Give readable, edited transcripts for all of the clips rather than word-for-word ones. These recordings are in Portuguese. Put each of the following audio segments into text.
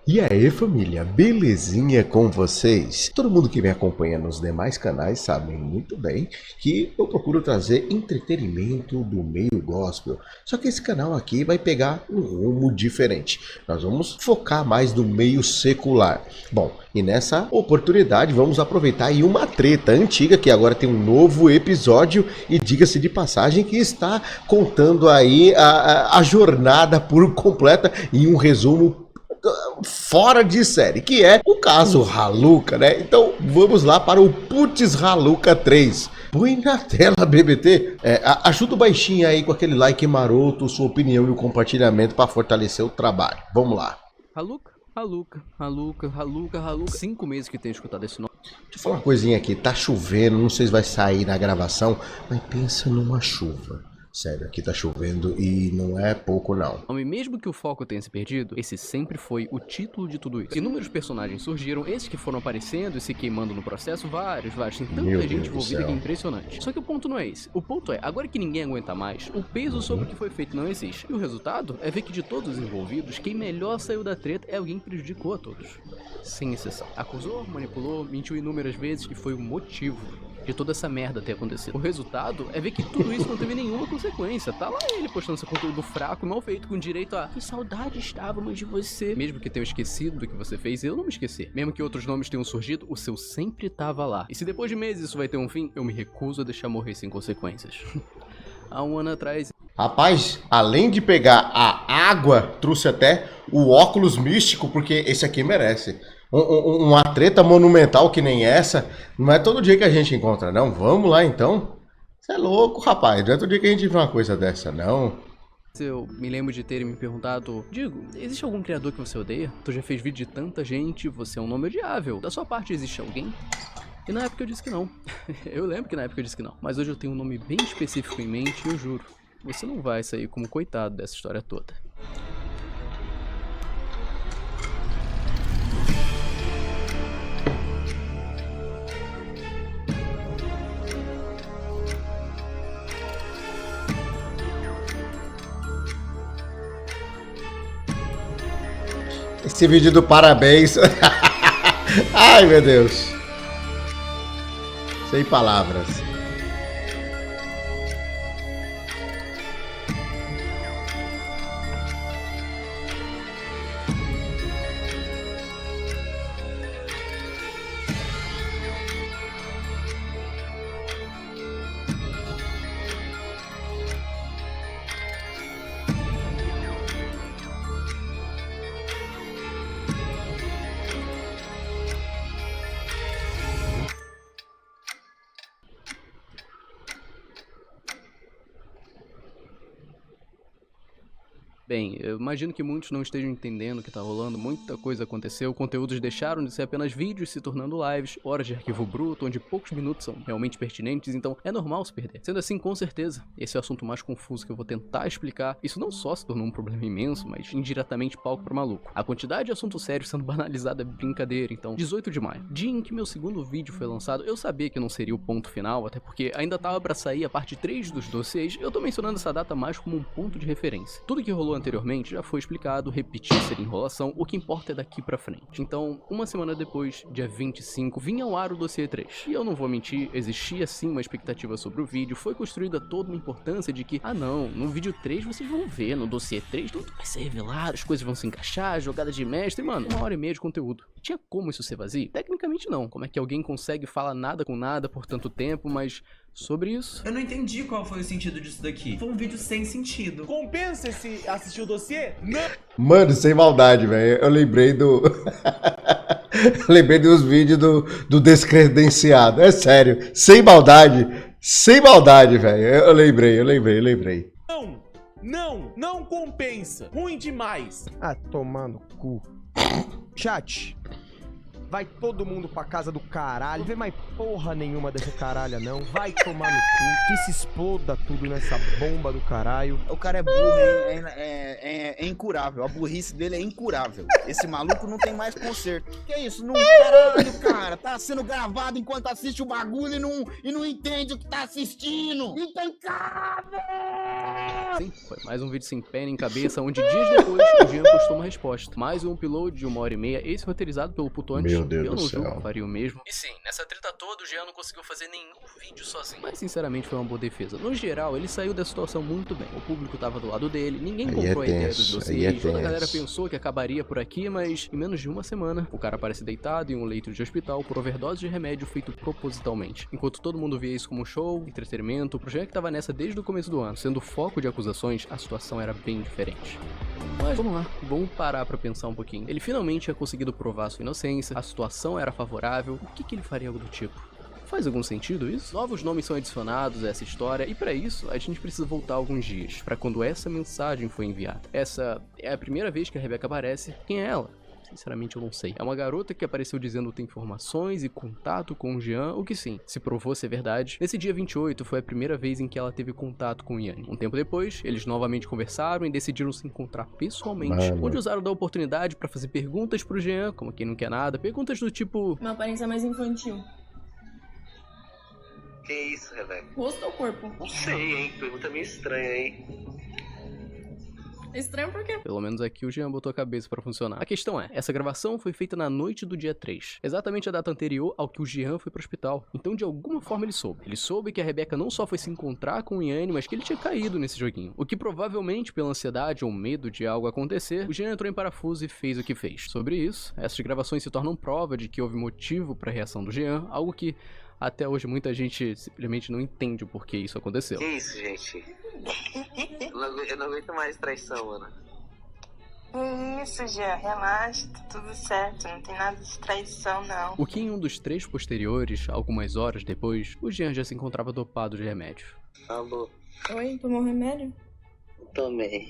E aí família, belezinha com vocês? Todo mundo que me acompanha nos demais canais sabe muito bem que eu procuro trazer entretenimento do meio gospel. Só que esse canal aqui vai pegar um rumo diferente. Nós vamos focar mais no meio secular. Bom, e nessa oportunidade vamos aproveitar aí uma treta antiga que agora tem um novo episódio e diga-se de passagem que está contando aí a jornada por completa em um resumo fora de série, que é o caso Haluca, né? Então vamos lá para o Putz Haluca 3. Põe na tela, BBT. Ajuda o baixinho aí com aquele like maroto, sua opinião e o compartilhamento para fortalecer o trabalho. Vamos lá. Haluca. 5 meses que tenho escutado esse nome. Deixa eu falar uma coisinha aqui. Tá chovendo, não sei se vai sair na gravação, mas pensa numa chuva. Sério, aqui tá chovendo e não é pouco não. E mesmo que o foco tenha se perdido, esse sempre foi o título de tudo isso. Inúmeros personagens surgiram, esses que foram aparecendo e se queimando no processo, vários. Tem tanta gente envolvida que é impressionante. Só que o ponto não é esse. O ponto é, agora que ninguém aguenta mais, o peso sobre o que foi feito não existe. E o resultado é ver que de todos os envolvidos, quem melhor saiu da treta é alguém que prejudicou a todos. Sem exceção. Acusou, manipulou, mentiu inúmeras vezes e foi o motivo de toda essa merda ter acontecido. O resultado é ver que tudo isso não teve nenhuma consequência. Tá lá ele postando seu conteúdo fraco e mal feito, com direito a que saudade estávamos de você. Mesmo que tenham esquecido do que você fez, eu não me esqueci. Mesmo que outros nomes tenham surgido, o seu sempre tava lá. E se depois de meses isso vai ter um fim, eu me recuso a deixar morrer sem consequências. Há um ano atrás... Rapaz, além de pegar a água, trouxe até o óculos místico, porque esse aqui merece. Uma treta monumental que nem essa, não é todo dia que a gente encontra, não. Vamos lá, então. Você é louco, rapaz. Não é todo dia que a gente vê uma coisa dessa, não. Eu me lembro de terem me perguntado, Digo, existe algum criador que você odeia? Tu já fez vídeo de tanta gente, você é um nome odiável. Da sua parte, existe alguém? E na época eu disse que não. Eu lembro que na época eu disse que não. Mas hoje eu tenho um nome bem específico em mente e eu juro, você não vai sair como coitado dessa história toda. Esse vídeo do parabéns. Ai, meu Deus. Sem palavras. Bem, eu imagino que muitos não estejam entendendo o que tá rolando, muita coisa aconteceu, conteúdos deixaram de ser apenas vídeos se tornando lives, horas de arquivo bruto, onde poucos minutos são realmente pertinentes, então é normal se perder. Sendo assim, com certeza, esse é o assunto mais confuso que eu vou tentar explicar. Isso não só se tornou um problema imenso, mas indiretamente palco pra maluco. A quantidade de assunto sério sendo banalizado é brincadeira, então 18 de maio, dia em que meu segundo vídeo foi lançado, eu sabia que não seria o ponto final, até porque ainda tava pra sair a parte 3 dos dossiês, eu tô mencionando essa data mais como um ponto de referência. Tudo que rolou anteriormente já foi explicado, repetir seria enrolação, o que importa é daqui pra frente. Então, uma semana depois, dia 25, vinha ao ar o dossiê 3. E eu não vou mentir, existia sim uma expectativa sobre o vídeo, foi construída toda uma importância de que, não, no vídeo 3 vocês vão ver, no dossiê 3 tudo vai ser revelado, as coisas vão se encaixar, jogadas de mestre, mano, 1h30 de conteúdo. Tinha como isso ser vazio? Tecnicamente não. Como é que alguém consegue falar nada com nada por tanto tempo, mas sobre isso... Eu não entendi qual foi o sentido disso daqui. Foi um vídeo sem sentido. Compensa esse assistir o dossiê? Não! Mano, sem maldade, velho. Eu lembrei do... lembrei dos vídeos do descredenciado. É sério. Sem maldade. Sem maldade, velho. Eu lembrei. Não compensa. Ruim demais. Ah, tomar no cu. Chat. Vai todo mundo pra casa do caralho. Não vê mais porra nenhuma dessa caralha, não. Vai tomar no cu. Que se exploda tudo nessa bomba do caralho. O cara é burro, é incurável. A burrice dele é incurável. Esse maluco não tem mais conserto. Que isso? Não, caralho, cara. Tá sendo gravado enquanto assiste o bagulho e não entende o que tá assistindo. Intancável! Sim, foi mais um vídeo sem pé nem cabeça, onde dias depois o Jean postou uma resposta. Mais um upload de 1h30, esse roteirizado pelo Putonte. Meu Deus eu do não julgo, céu. faria o mesmo. E sim, nessa treta toda o Jean não conseguiu fazer nenhum vídeo sozinho. Mas sinceramente foi uma boa defesa. No geral, ele saiu da situação muito bem. O público tava do lado dele, ninguém Aí comprou é a ideia tenso, dos aí é dossiês, toda a galera tenso. pensou que acabaria por aqui, mas em menos de uma semana, o cara aparece deitado em um leito de hospital por overdose de remédio feito propositalmente. Enquanto todo mundo via isso como um show, entretenimento, o projeto tava nessa desde o começo do ano. Sendo foco de acusações, a situação era bem diferente. Mas vamos lá, vamos parar pra pensar um pouquinho. Ele finalmente tinha conseguido provar sua inocência, a situação era favorável, o que ele faria algo do tipo? Faz algum sentido isso? Novos nomes são adicionados a essa história e para isso a gente precisa voltar alguns dias, para quando essa mensagem foi enviada. Essa é a primeira vez que a Rebeca aparece. Quem é ela? Sinceramente eu não sei. É uma garota que apareceu dizendo que tem informações e contato com o Jean, o que sim, se provou ser verdade. Nesse dia 28 foi a primeira vez em que ela teve contato com o Yanni. Um tempo depois, eles novamente conversaram e decidiram se encontrar pessoalmente, Mano. onde usaram da oportunidade para fazer perguntas pro Jean, como quem não quer nada, perguntas do tipo... Uma aparência mais infantil. Que isso, Rebeca? Rosto ou corpo? Não sei, hein? Pergunta meio estranha, hein? Estranho por quê? Pelo menos aqui o Jean botou a cabeça pra funcionar. A questão é, essa gravação foi feita na noite do dia 3, exatamente a data anterior ao que o Jean foi pro hospital. Então de alguma forma ele soube. Ele soube que a Rebeca não só foi se encontrar com o Yanni, mas que ele tinha caído nesse joguinho. O que provavelmente pela ansiedade ou medo de algo acontecer, o Jean entrou em parafuso e fez o que fez. Sobre isso, essas gravações se tornam prova de que houve motivo pra reação do Jean, algo que até hoje muita gente simplesmente não entende o porquê isso aconteceu. Que isso, gente? Eu não aguento mais traição, mano. Isso, Jean, relaxa, tá tudo certo, não tem nada de traição, não. O que em um dos 3 posteriores, algumas horas depois, o Jean já se encontrava dopado de remédio. Alô, Oi, tomou remédio? tomei.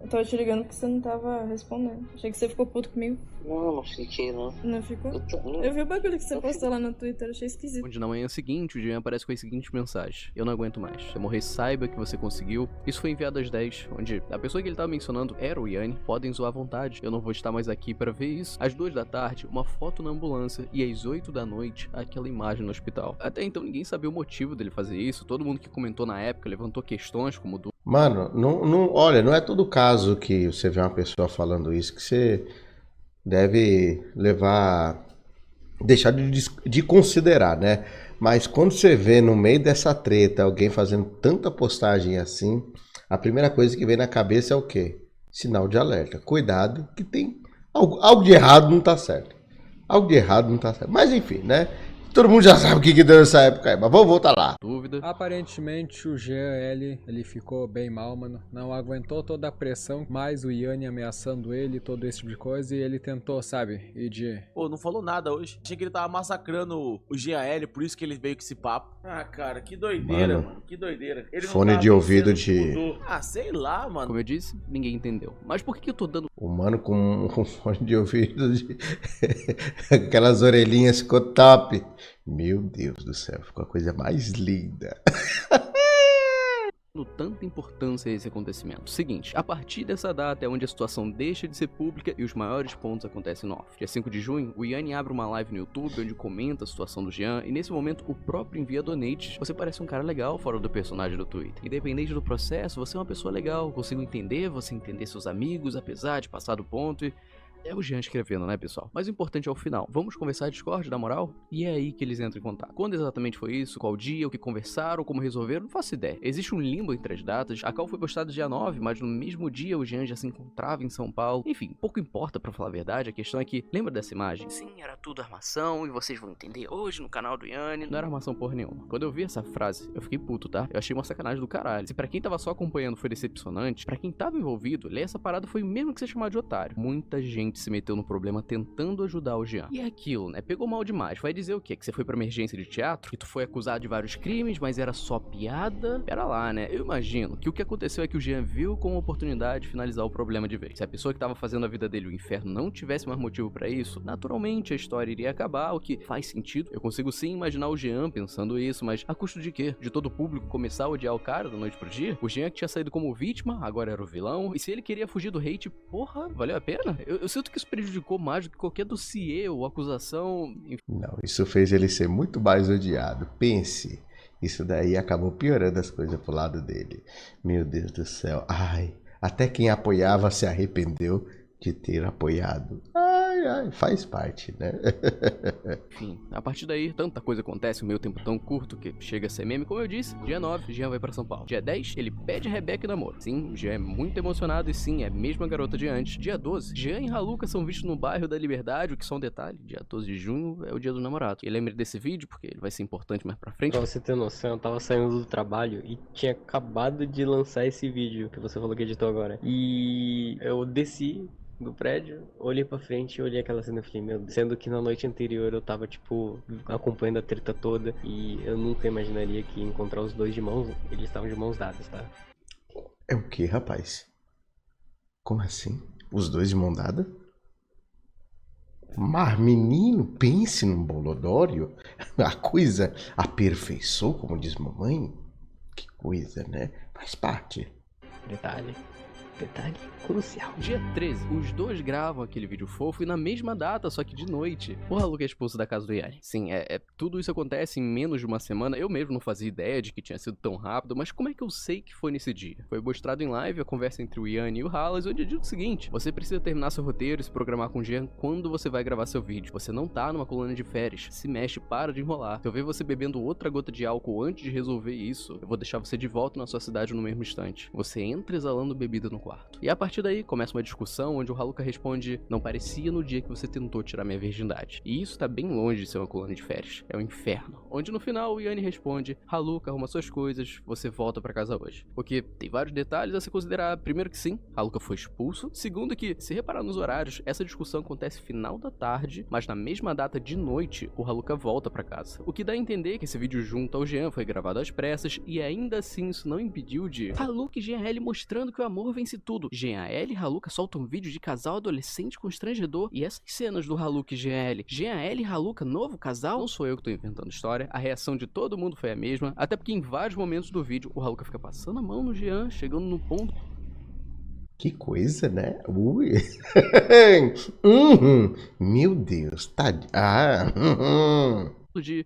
Eu tava te ligando porque você não tava respondendo. Achei que você ficou puto comigo. Não fiquei, não. Não ficou? Não. Eu vi o bagulho que você postou lá no Twitter, achei esquisito. Onde na manhã seguinte, o Jean aparece com a seguinte mensagem: eu não aguento mais. Se eu morrer, saiba que você conseguiu. Isso foi enviado às 10, onde a pessoa que ele tava mencionando era o Yanni. Podem zoar à vontade, eu não vou estar mais aqui para ver isso. Às 2 da tarde, uma foto na ambulância. E às 8 da noite, aquela imagem no hospital. Até então ninguém sabia o motivo dele fazer isso. Todo mundo que comentou na época levantou questões como do... Mano, olha, não é todo caso que você vê uma pessoa falando isso que você deve deixar de considerar, né? Mas quando você vê no meio dessa treta alguém fazendo tanta postagem assim, a primeira coisa que vem na cabeça é o quê? Sinal de alerta. Cuidado, que tem algo de errado não tá certo. Algo de errado não tá certo. Mas enfim, né? Todo mundo já sabe o que deu nessa época aí, mas vamos voltar lá. Dúvida. Aparentemente o Jean, ele ficou bem mal, mano. Não aguentou toda a pressão, mais o Yanni ameaçando ele, todo esse tipo de coisa, e ele tentou, sabe, ir de... Pô, não falou nada hoje. Achei que ele tava massacrando o GAL, por isso que ele veio com esse papo. Ah, cara, que doideira, Mano, mano. Que doideira. Ele não fone tava de ouvido vencendo, de... mudou. Ah, sei lá, mano. Como eu disse, ninguém entendeu. Mas por que eu tô dando... O mano com fone de ouvido de... aquelas orelhinhas ficou top. Meu Deus do céu, ficou a coisa mais linda. tanta importância a esse acontecimento? Seguinte, a partir dessa data é onde a situação deixa de ser pública e os maiores pontos acontecem no off. Dia 5 de junho, o Yanni abre uma live no YouTube onde comenta a situação do Jean e nesse momento o próprio envia donates. Você parece um cara legal fora do personagem do Twitter. Independente do processo, você é uma pessoa legal, consigo entender, você entender seus amigos, apesar de passar do ponto e... É o Jean escrevendo, né, pessoal? Mas o importante é o final. Vamos conversar Discord, na moral? E é aí que eles entram em contato. Quando exatamente foi isso? Qual dia? O que conversaram? Como resolveram? Não faço ideia. Existe um limbo entre as datas. A call foi postada dia 9, mas no mesmo dia o Jean já se encontrava em São Paulo. Enfim, pouco importa, pra falar a verdade. A questão é que, lembra dessa imagem? Sim, era tudo armação e vocês vão entender hoje no canal do Yanni. Não era armação porra nenhuma. Quando eu vi essa frase, eu fiquei puto, tá? Eu achei uma sacanagem do caralho. Se pra quem tava só acompanhando foi decepcionante, pra quem tava envolvido, ler essa parada foi mesmo que ser chamado de otário. Muita gente se meteu no problema tentando ajudar o Jean. E é aquilo, né? Pegou mal demais. Vai dizer o quê? Que você foi pra emergência de teatro? Que tu foi acusado de vários crimes, mas era só piada? Pera lá, né? Eu imagino que o que aconteceu é que o Jean viu como oportunidade de finalizar o problema de vez. Se a pessoa que tava fazendo a vida dele o inferno não tivesse mais motivo pra isso, naturalmente a história iria acabar, o que faz sentido. Eu consigo sim imaginar o Jean pensando isso, mas a custo de quê? De todo o público começar a odiar o cara da noite pro dia? O Jean que tinha saído como vítima, agora era o vilão. E se ele queria fugir do hate, porra, valeu a pena? Eu sinto que isso prejudicou mais do que qualquer dossiê ou acusação. Não, isso fez ele ser muito mais odiado. Pense, Isso daí acabou piorando as coisas pro lado dele. Meu Deus do céu. Ai, até quem apoiava se arrependeu de ter apoiado. Ai, faz parte, né? Enfim, a partir daí, tanta coisa acontece em meio tempo tão curto que chega a ser meme. Como eu disse, dia 9, Jean vai pra São Paulo. Dia 10, ele pede Rebeca em namoro. Sim, Jean é muito emocionado e sim, é a mesma garota de antes. Dia 12, Jean e Haluka são vistos no bairro da Liberdade, o que só um detalhe, dia 12 de junho é o dia do namorado. E lembre desse vídeo, porque ele vai ser importante mais pra frente. Pra você ter noção, eu tava saindo do trabalho e tinha acabado de lançar esse vídeo que você falou que editou agora. E eu desci do prédio, olhei pra frente e olhei aquela cena e falei, meu Deus. Sendo que na noite anterior eu tava, tipo, acompanhando a treta toda e eu nunca imaginaria que ia encontrar os dois de mãos, eles estavam de mãos dadas, tá? É o que, rapaz? Como assim? Os dois de mão dada? Mas, menino, pense num bolodório. A coisa aperfeiçoou, como diz mamãe. Que coisa, né? Faz parte. Detalhe crucial. Dia 13, os dois gravam aquele vídeo fofo e na mesma data, só que de noite, o Haluka é expulso da casa do Yanni. Sim, tudo isso acontece em menos de uma semana. Eu mesmo não fazia ideia de que tinha sido tão rápido, mas como é que eu sei que foi nesse dia? Foi mostrado em live a conversa entre o Yanni e o Halas, onde eu digo o seguinte: você precisa terminar seu roteiro e se programar com o Jean quando você vai gravar seu vídeo. Você não tá numa colônia de férias. Se mexe, para de enrolar. Se eu ver você bebendo outra gota de álcool antes de resolver isso, eu vou deixar você de volta na sua cidade no mesmo instante. Você entra exalando bebida no quarto. E a partir daí começa uma discussão onde o Haluka responde: não parecia no dia que você tentou tirar minha virgindade. E isso tá bem longe de ser uma colônia de férias. É um inferno. Onde no final o Yanni responde: Haluka, arruma suas coisas, você volta pra casa hoje. Porque tem vários detalhes a se considerar. Primeiro que sim, Haluka foi expulso. Segundo que, se reparar nos horários, essa discussão acontece final da tarde, mas na mesma data de noite, o Haluka volta pra casa. O que dá a entender que esse vídeo junto ao Jean foi gravado às pressas e ainda assim isso não impediu de Haluka e Jean mostrando que o amor vence tudo. Jean e Haluka soltam um vídeo de casal adolescente constrangedor. E essas cenas do Haluka e Jean e Haluka, novo casal? Não sou eu que tô inventando história. A reação de todo mundo foi a mesma. Até porque em vários momentos do vídeo, o Haluka fica passando a mão no Jean, chegando no ponto... Que coisa, né? Ui. Meu Deus, tá... de...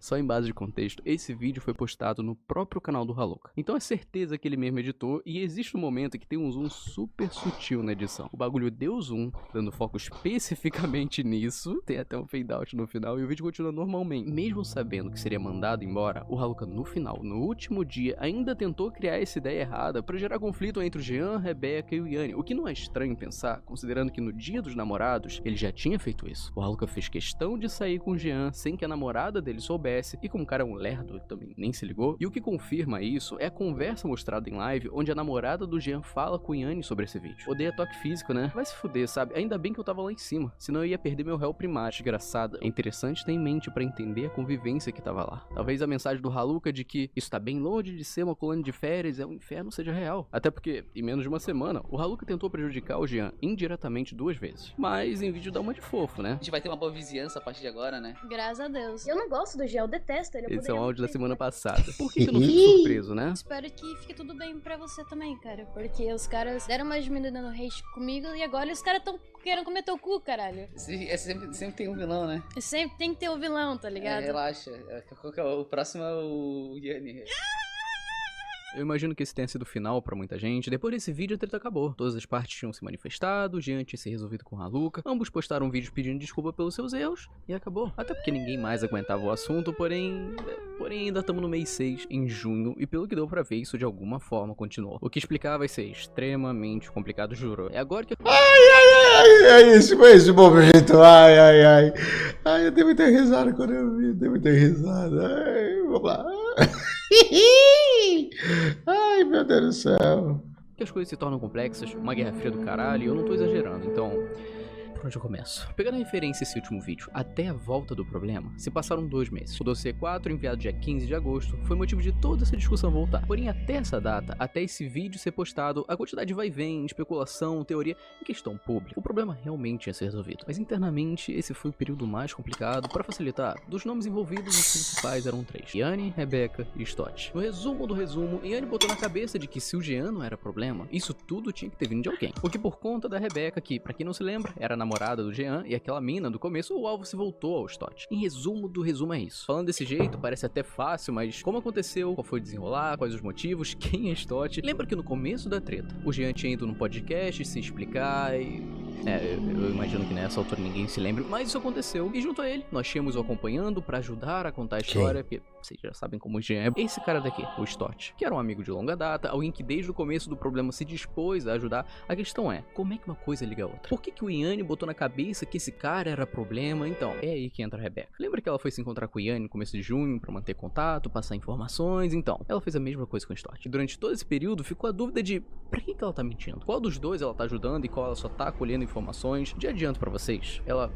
Só em base de contexto, esse vídeo foi postado no próprio canal do Haluka. Então é certeza que ele mesmo editou, e existe um momento que tem um zoom super sutil na edição. O bagulho deu zoom, dando foco especificamente nisso, tem até um fade out no final, e o vídeo continua normalmente. Mesmo sabendo que seria mandado embora, o Haluka no final, no último dia, ainda tentou criar essa ideia errada pra gerar conflito entre o Jean, Rebeca e o Yanni, o que não é estranho pensar, considerando que no dia dos namorados, ele já tinha feito isso. O Haluka fez questão de sair com o Jean sem que a namorada dele soubesse, e como o cara é um lerdo, também nem se ligou. E o que confirma isso é a conversa mostrada em live, onde a namorada do Jean fala com o Yanni sobre esse vídeo. Odeia toque físico, né? Vai se fuder, sabe? Ainda bem que eu tava lá em cima, senão eu ia perder meu réu primário, desgraçada. É interessante ter em mente pra entender a convivência que tava lá. Talvez a mensagem do Haluka de que isso tá bem longe de ser uma colônia de férias, é um inferno, seja real. Até porque, em menos de uma semana, o Haluka tentou prejudicar o Jean indiretamente 2 vezes. Mas em vídeo dá uma de fofo, né? A gente vai ter uma boa vizinhança a partir de agora, né? Graças a Deus. Eu não gosto do Gel, eu detesto ele. Esse é um áudio da semana passada. Por que eu não fico surpreso, né? Espero que fique tudo bem pra você também, cara. Porque os caras deram uma diminuída no hate comigo e agora os caras tão querendo comer teu cu, caralho. Sempre tem um vilão, né? Sempre tem que ter um vilão, tá ligado? Relaxa. O próximo é o Yanni. Eu imagino que esse tenha sido o final pra muita gente. Depois desse vídeo, a treta acabou. Todas as partes tinham se manifestado, Jean tinha se resolvido com Haluka. Ambos postaram vídeos pedindo desculpa pelos seus erros e acabou. Até porque ninguém mais aguentava o assunto, porém ainda estamos no mês 6, em junho, e pelo que deu pra ver, isso de alguma forma continuou. O que explicar vai ser extremamente complicado, juro. É agora que... Esse momento, ai, eu dei muita risada quando eu vi, dei muita risada, vamos lá. Ai, meu Deus do céu. Que as coisas se tornam complexas, uma guerra fria do caralho, e eu não tô exagerando, então... Por onde eu começo? Pegando a referência esse último vídeo, até a volta do problema, se passaram 2 meses. O dossiê 4, enviado dia 15 de agosto, foi motivo de toda essa discussão voltar. Porém, até essa data, até esse vídeo ser postado, a quantidade vai e vem, especulação, teoria, em questão pública. O problema realmente ia ser resolvido. Mas internamente, esse foi o período mais complicado. Para facilitar, dos nomes envolvidos, os principais eram 3. Yanni, Rebeca e Stott. No resumo do resumo, Yanni botou na cabeça de que se o Jean não era problema, isso tudo tinha que ter vindo de alguém. O que por conta da Rebeca, que, pra quem não se lembra, era a namorada do Jean e aquela mina do começo, o alvo se voltou ao Stott. Em resumo do resumo é isso. Falando desse jeito, parece até fácil, mas como aconteceu, qual foi o desenrolar, quais os motivos, quem é Stott? Lembra que no começo da treta, o Jean tinha ido no podcast se explicar e... eu imagino que nessa altura ninguém se lembre, mas isso aconteceu. E junto a ele, nós tínhamos o acompanhando pra ajudar a contar a história, porque vocês já sabem como o Jean é. Esse cara daqui, o Stott, que era um amigo de longa data, alguém que desde o começo do problema se dispôs a ajudar. A questão é, como é que uma coisa liga a outra? Por que o Yanni botou na cabeça que esse cara era problema? Então, é aí que entra a Rebecca. Lembra que ela foi se encontrar com o Yanni no começo de junho pra manter contato, passar informações? Então, ela fez a mesma coisa com o Stott. E durante todo esse período ficou a dúvida de pra que ela tá mentindo? Qual dos dois ela tá ajudando e qual ela só tá colhendo informações? De adianto pra vocês, ela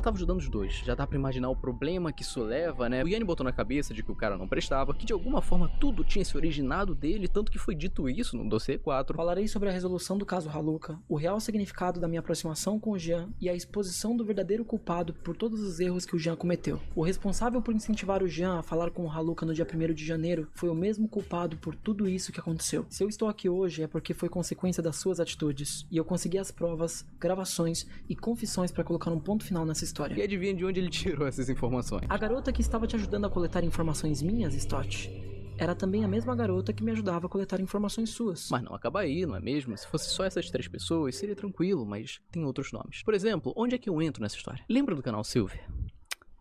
tava ajudando os dois. Já dá pra imaginar o problema que isso leva, né? O Yanni botou na cabeça de que o cara não prestava, que de alguma forma tudo tinha se originado dele, tanto que foi dito isso no dossiê 4. Falarei sobre a resolução do caso Haluka, o real significado da minha aproximação com o Jean e a exposição do verdadeiro culpado por todos os erros que o Jean cometeu. O responsável por incentivar o Jean a falar com o Haluka no dia 1º de janeiro foi o mesmo culpado por tudo isso que aconteceu. Se eu estou aqui hoje é porque foi consequência das suas atitudes, e eu consegui as provas, gravações e confissões para colocar um ponto final nessa história. E adivinha de onde ele tirou essas informações? A garota que estava te ajudando a coletar informações minhas, Stott, era também a mesma garota que me ajudava a coletar informações suas. Mas não acaba aí, não é mesmo? Se fosse só essas 3 pessoas, seria tranquilo, mas tem outros nomes. Por exemplo, onde é que eu entro nessa história? Lembra do canal Silver?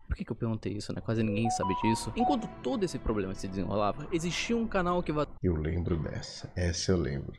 Por que eu perguntei isso, né? Quase ninguém sabe disso. Enquanto todo esse problema se desenrolava, existia um canal que... Eu lembro dessa. Essa eu lembro.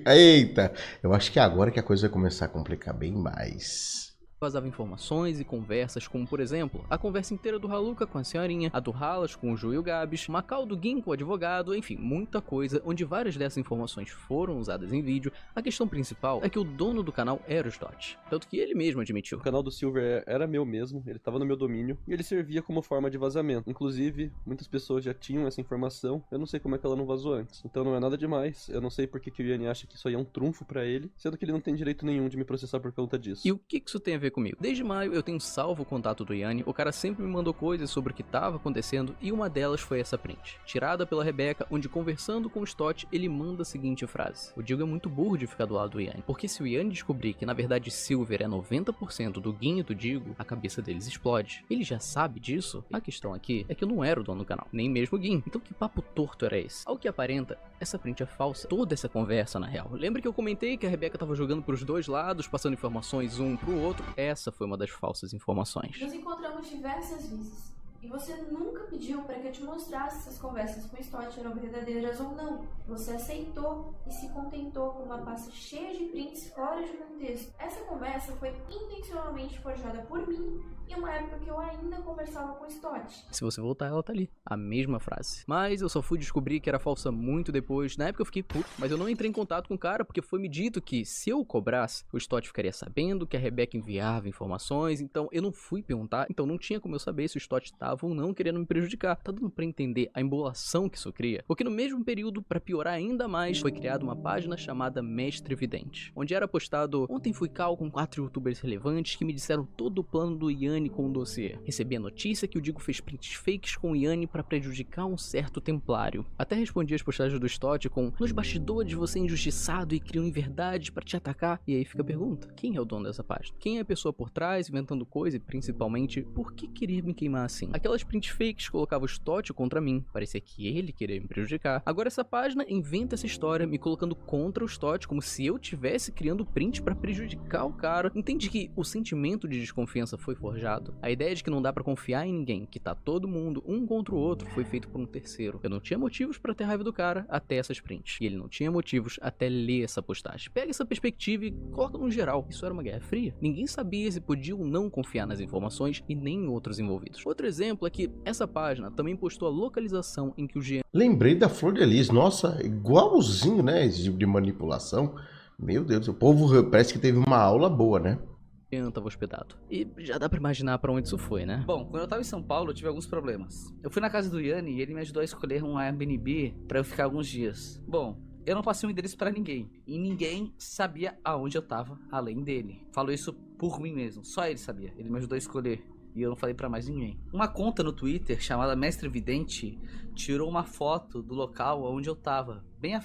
Eita! Eu acho que é agora que a coisa vai começar a complicar bem mais. Vazava informações e conversas, como por exemplo, a conversa inteira do Haluka com a senhorinha, a do Halas com o Ju e o Gabs, Macau do Gin com o advogado, enfim, muita coisa, onde várias dessas informações foram usadas em vídeo. A questão principal é que o dono do canal era o Stott, tanto que ele mesmo admitiu. O canal do Silver era meu mesmo, ele estava no meu domínio, e ele servia como forma de vazamento. Inclusive, muitas pessoas já tinham essa informação, eu não sei como é que ela não vazou antes. Então não é nada demais, eu não sei por que o Yanni acha que isso aí é um trunfo pra ele, sendo que ele não tem direito nenhum de me processar por conta disso. E o que isso tem a ver comigo? Desde maio eu tenho salvo o contato do Yanni, o cara sempre me mandou coisas sobre o que estava acontecendo e uma delas foi essa print, tirada pela Rebecca, onde conversando com o Stott ele manda a seguinte frase: o Digo é muito burro de ficar do lado do Yanni, porque se o Yanni descobrir que na verdade Silver é 90% do Gin e do Digo, a cabeça deles explode. Ele já sabe disso? A questão aqui é que eu não era o dono do canal, nem mesmo o Gin, então que papo torto era esse? Ao que aparenta, essa print é falsa, toda essa conversa na real. Lembra que eu comentei que a Rebecca tava jogando pros dois lados, passando informações um pro outro? Essa foi uma das falsas informações. Nos encontramos diversas vezes. E você nunca pediu para que eu te mostrasse se as conversas com o Stott eram verdadeiras ou não. Você aceitou e se contentou com uma pasta cheia de prints fora de contexto. Essa conversa foi intencionalmente forjada por mim em uma época que eu ainda conversava com o Stott. Se você voltar, ela tá ali. A mesma frase. Mas eu só fui descobrir que era falsa muito depois. Na época eu fiquei puto, mas eu não entrei em contato com o cara porque foi me dito que se eu cobrasse, o Stott ficaria sabendo que a Rebecca enviava informações. Então eu não fui perguntar, então não tinha como eu saber se o Stott estava ou não querendo me prejudicar. Tá dando pra entender a embolação que isso cria? Porque no mesmo período, pra piorar ainda mais, foi criada uma página chamada Mestre Vidente, onde era postado: ontem fui call com 4 youtubers relevantes que me disseram todo o plano do Yanni com o dossiê. Recebi a notícia que o Digo fez prints fakes com o Yanni pra prejudicar um certo templário. Até respondi as postagens do Stott com: nos bastidores você é injustiçado e criam inverdades pra te atacar. E aí fica a pergunta: quem é o dono dessa página? Quem é a pessoa por trás, inventando coisa e principalmente, por que querer me queimar assim? Aquelas prints fakes colocavam o Stott contra mim, parecia que ele queria me prejudicar. Agora essa página inventa essa história me colocando contra o Stott, como se eu tivesse criando print pra prejudicar o cara. Entende que o sentimento de desconfiança foi forjado? A ideia de que não dá pra confiar em ninguém, que tá todo mundo um contra o outro, foi feito por um terceiro. Eu não tinha motivos pra ter raiva do cara até essas prints, e ele não tinha motivos até ler essa postagem. Pega essa perspectiva e coloca no geral. Isso era uma guerra fria. Ninguém sabia se podia ou não confiar nas informações e nem em outros envolvidos. Outro exemplo é que essa página também postou a localização em que o Jean... Lembrei da Flor de Lis, nossa, igualzinho, né, esse tipo de manipulação. Meu Deus, o povo parece que teve uma aula boa, né? Tava hospedado. E já dá pra imaginar pra onde isso foi, né? Bom, quando eu tava em São Paulo, eu tive alguns problemas. Eu fui na casa do Yanni e ele me ajudou a escolher um Airbnb pra eu ficar alguns dias. Bom, eu não passei um endereço pra ninguém. E ninguém sabia aonde eu tava, além dele. Falo isso por mim mesmo. Só ele sabia. Ele me ajudou a escolher. E eu não falei pra mais ninguém. Uma conta no Twitter, chamada Mestre Vidente, tirou uma foto do local onde eu tava. Bem à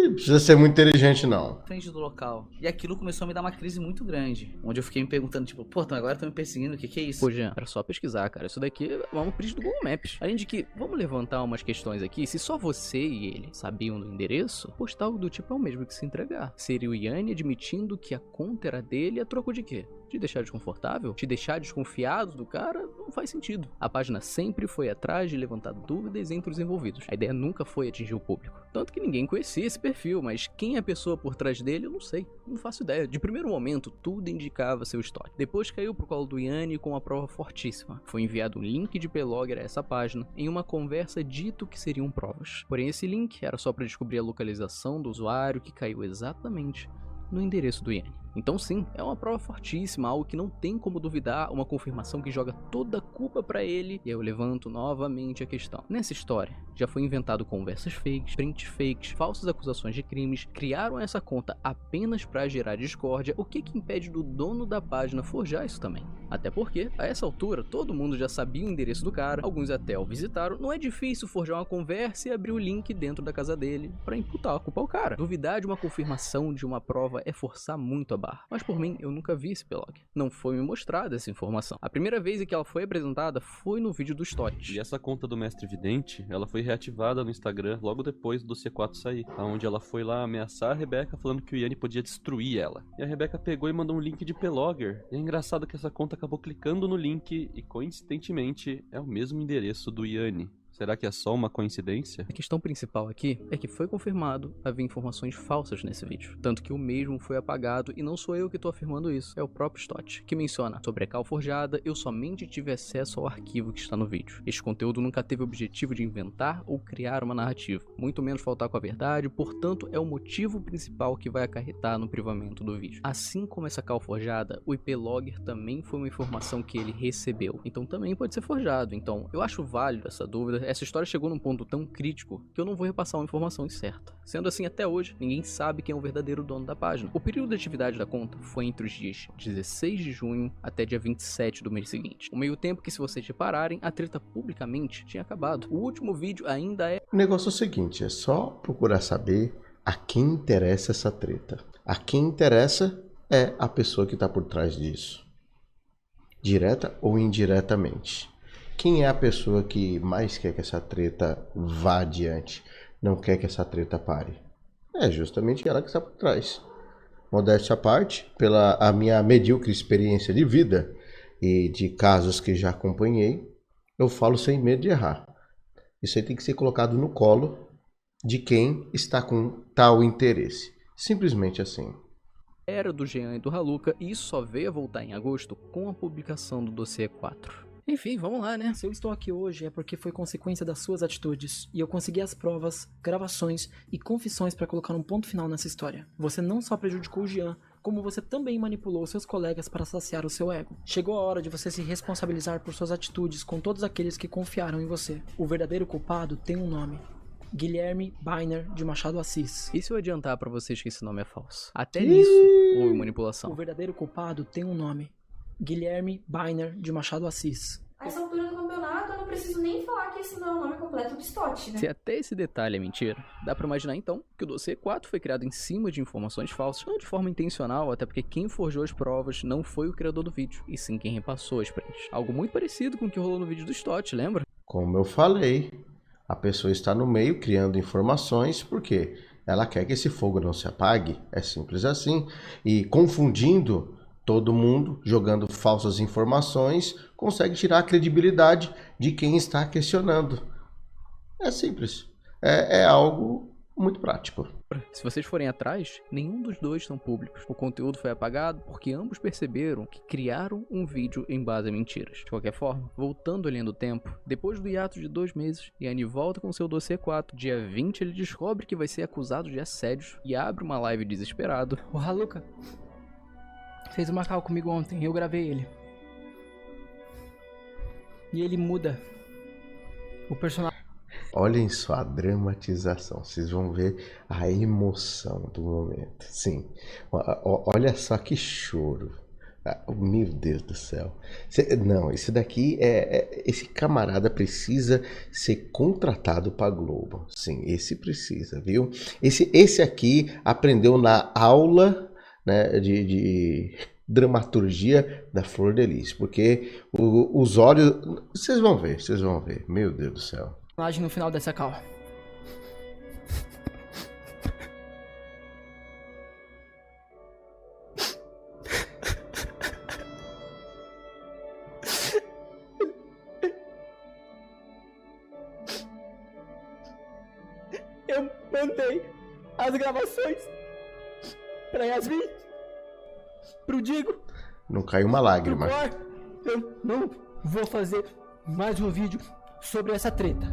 Ih, precisa ser muito inteligente, não. Frente do local. E aquilo começou a me dar uma crise muito grande. Onde eu fiquei me perguntando, tipo, pô, então agora estão me perseguindo, o que é isso? Pô, Jean, era só pesquisar, cara. Isso daqui é uma print do Google Maps. Além de que, vamos levantar umas questões aqui. Se só você e ele sabiam do endereço, postar algo do tipo é o mesmo que se entregar. Seria o Yanni admitindo que a conta era dele a troco de quê? Te deixar desconfortável? Te deixar desconfiado do cara? Não faz sentido. A página sempre foi atrás de levantar dúvidas entre os envolvidos. A ideia nunca foi atingir o público. Tanto que ninguém conhecia esse perfil, mas quem é a pessoa por trás dele, eu não sei. Não faço ideia. De primeiro momento, tudo indicava seu histórico. Depois caiu pro colo do Yanni com uma prova fortíssima. Foi enviado um link de Plogger a essa página em uma conversa dito que seriam provas. Porém, esse link era só para descobrir a localização do usuário que caiu exatamente no endereço do Yanni. Então sim, é uma prova fortíssima, algo que não tem como duvidar, uma confirmação que joga toda a culpa pra ele. E aí eu levanto novamente a questão. Nessa história, já foi inventado conversas fakes, prints fakes, falsas acusações de crimes, criaram essa conta apenas pra gerar discórdia. O que impede do dono da página forjar isso também? Até porque, a essa altura, todo mundo já sabia o endereço do cara, alguns até o visitaram. Não é difícil forjar uma conversa e abrir o link dentro da casa dele pra imputar a culpa ao cara. Duvidar de uma confirmação de uma prova é forçar muito a barra. Mas por mim, eu nunca vi esse Plog. Não foi me mostrada essa informação. A primeira vez em que ela foi apresentada foi no vídeo do Stott. E essa conta do Mestre Vidente, ela foi reativada no Instagram logo depois do C4 sair, onde ela foi lá ameaçar a Rebeca falando que o Yanni podia destruir ela. E a Rebeca pegou e mandou um link de Plogger. E é engraçado que essa conta acabou clicando no link e coincidentemente é o mesmo endereço do Yanni. Será que é só uma coincidência? A questão principal aqui é que foi confirmado haver informações falsas nesse vídeo. Tanto que o mesmo foi apagado e não sou eu que estou afirmando isso, é o próprio Stott, que menciona: sobre a cal forjada, eu somente tive acesso ao arquivo que está no vídeo. Este conteúdo nunca teve o objetivo de inventar ou criar uma narrativa, muito menos faltar com a verdade, portanto é o motivo principal que vai acarretar no privamento do vídeo. Assim como essa cal forjada, o IP Logger também foi uma informação que ele recebeu, então também pode ser forjado. Então eu acho válido essa dúvida. Essa história chegou num ponto tão crítico que eu não vou repassar uma informação incerta. Sendo assim, até hoje, ninguém sabe quem é o verdadeiro dono da página. O período de atividade da conta foi entre os dias 16 de junho até dia 27 do mês seguinte. O meio tempo que, se vocês repararem, a treta publicamente tinha acabado. O último vídeo ainda é... O negócio é o seguinte, é só procurar saber a quem interessa essa treta. A quem interessa é a pessoa que está por trás disso. Direta ou indiretamente. Quem é a pessoa que mais quer que essa treta vá adiante? Não quer que essa treta pare? É justamente ela que está por trás. Modéstia à parte, pela a minha medíocre experiência de vida e de casos que já acompanhei, eu falo sem medo de errar. Isso aí tem que ser colocado no colo de quem está com tal interesse. Simplesmente assim. Era do Jean e do Haluka, e isso só veio a voltar em agosto com a publicação do dossiê 4. Enfim, vamos lá, né? Se eu estou aqui hoje é porque foi consequência das suas atitudes. E eu consegui as provas, gravações e confissões para colocar um ponto final nessa história. Você não só prejudicou o Jean, como você também manipulou seus colegas para saciar o seu ego. Chegou a hora de você se responsabilizar por suas atitudes com todos aqueles que confiaram em você. O verdadeiro culpado tem um nome: Guilherme Byner de Machado Assis. E se eu adiantar para vocês que esse nome é falso? Até nisso houve manipulação. O verdadeiro culpado tem um nome: Guilherme Byner de Machado Assis. A essa altura do campeonato, eu não preciso nem falar que esse não é o nome completo do Stott, né? Se até esse detalhe é mentira, dá pra imaginar então que o dossiê 4 foi criado em cima de informações falsas, não de forma intencional, até porque quem forjou as provas não foi o criador do vídeo, e sim quem repassou as prints. Algo muito parecido com o que rolou no vídeo do Stott, lembra? Como eu falei, a pessoa está no meio criando informações porque ela quer que esse fogo não se apague, é simples assim, e confundindo todo mundo, jogando falsas informações, consegue tirar a credibilidade de quem está questionando. É simples. É algo muito prático. Se vocês forem atrás, nenhum dos dois são públicos. O conteúdo foi apagado porque ambos perceberam que criaram um vídeo em base a mentiras. De qualquer forma, voltando a linha do tempo, depois do hiato de 2 meses, Yanni volta com seu dossiê 4. Dia 20 ele descobre que vai ser acusado de assédios e abre uma live desesperado. O Haluka fez uma call comigo ontem, eu gravei ele. E ele muda o personagem. Olhem só a dramatização, vocês vão ver a emoção do momento. Sim, olha só que choro. Meu Deus do céu. Não, esse daqui esse camarada precisa ser contratado pra Globo. Sim, esse precisa, viu? Esse aqui aprendeu na aula, né, de dramaturgia da Flor de Lis, porque os olhos, vocês vão ver. Meu Deus do céu. No final dessa call. Eu mandei as gravações pra Yasmin, pro Digo, Não caiu uma lágrima. eu não vou fazer mais um vídeo sobre essa treta.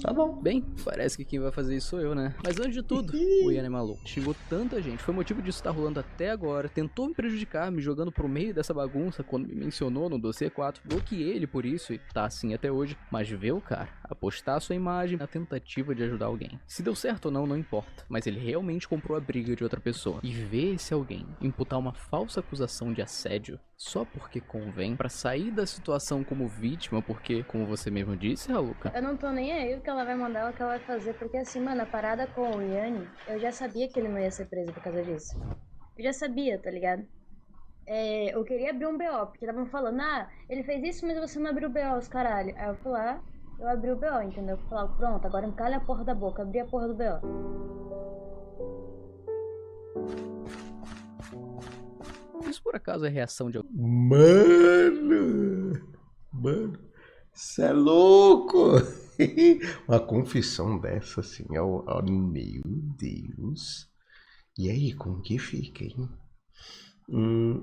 Tá bom. Bem, parece que quem vai fazer isso sou eu, né? Mas antes de tudo, o Ian é maluco. Xingou tanta gente, foi motivo disso estar rolando até agora. Tentou me prejudicar, me jogando pro meio dessa bagunça quando me mencionou no dossiê 4. Bloqueei ele por isso e tá assim até hoje. Mas vê o cara, apostar sua imagem na tentativa de ajudar alguém. Se deu certo ou não, não importa. Mas ele realmente comprou a briga de outra pessoa. E ver esse alguém imputar uma falsa acusação de assédio só porque convém pra sair da situação como vítima, porque, como você mesmo disse, Raluca, Eu não tô nem aí o que ela vai mandar, o que ela vai fazer, porque assim, mano, a parada com o Yanni, eu já sabia que ele não ia ser preso por causa disso. Eu já sabia, tá ligado? Eu queria abrir um BO, porque estavam falando, ele fez isso, mas você não abriu o BO, os caralho. Aí eu fui lá, eu abri o BO, entendeu? Eu falava, pronto, agora encalha a porra da boca, abri a porra do BO. isso por acaso é reação de alguém? Mano, cê é louco. Uma confissão dessa assim, meu Deus. E aí, como que fica, hein?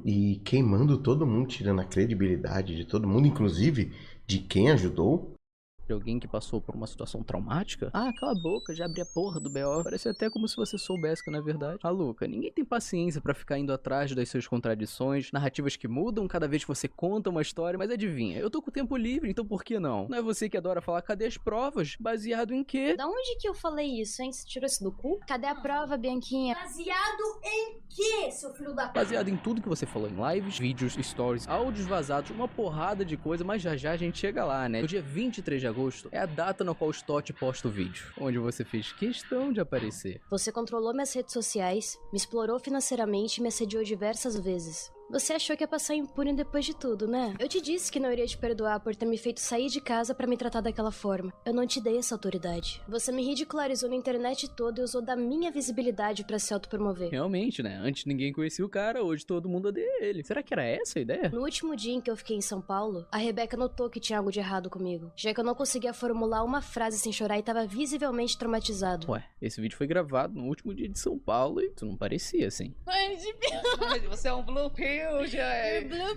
E queimando todo mundo, tirando a credibilidade de todo mundo, inclusive de quem ajudou. De alguém que passou por uma situação traumática? Cala a boca, já abri a porra do BO. Parece até como se você soubesse que não é verdade. Luca, ninguém tem paciência pra ficar indo atrás das suas contradições, narrativas que mudam cada vez que você conta uma história, mas adivinha, eu tô com tempo livre, então por que não? Não é você que adora falar, cadê as provas? Baseado em quê? Da onde que eu falei isso, hein? Você tirou isso do cu? Cadê a prova, Bianquinha? Baseado em quê, seu filho da... Baseado em tudo que você falou em lives, vídeos, stories, áudios vazados, uma porrada de coisa, mas já a gente chega lá, né? No dia 23 de agosto é a data na qual o Stott posta o vídeo, onde você fez questão de aparecer. Você controlou minhas redes sociais, me explorou financeiramente e me assediou diversas vezes. Você achou que ia passar impune depois de tudo, né? Eu te disse que não iria te perdoar por ter me feito sair de casa pra me tratar daquela forma. Eu não te dei essa autoridade. Você me ridicularizou na internet toda e usou da minha visibilidade pra se autopromover. Realmente, né? Antes ninguém conhecia o cara, hoje todo mundo odeia ele. Será que era essa a ideia? No último dia em que eu fiquei em São Paulo, a Rebeca notou que tinha algo de errado comigo, já que eu não conseguia formular uma frase sem chorar e tava visivelmente traumatizado. Ué, esse vídeo foi gravado no último dia de São Paulo e tu não parecia assim. Você é um blue pill,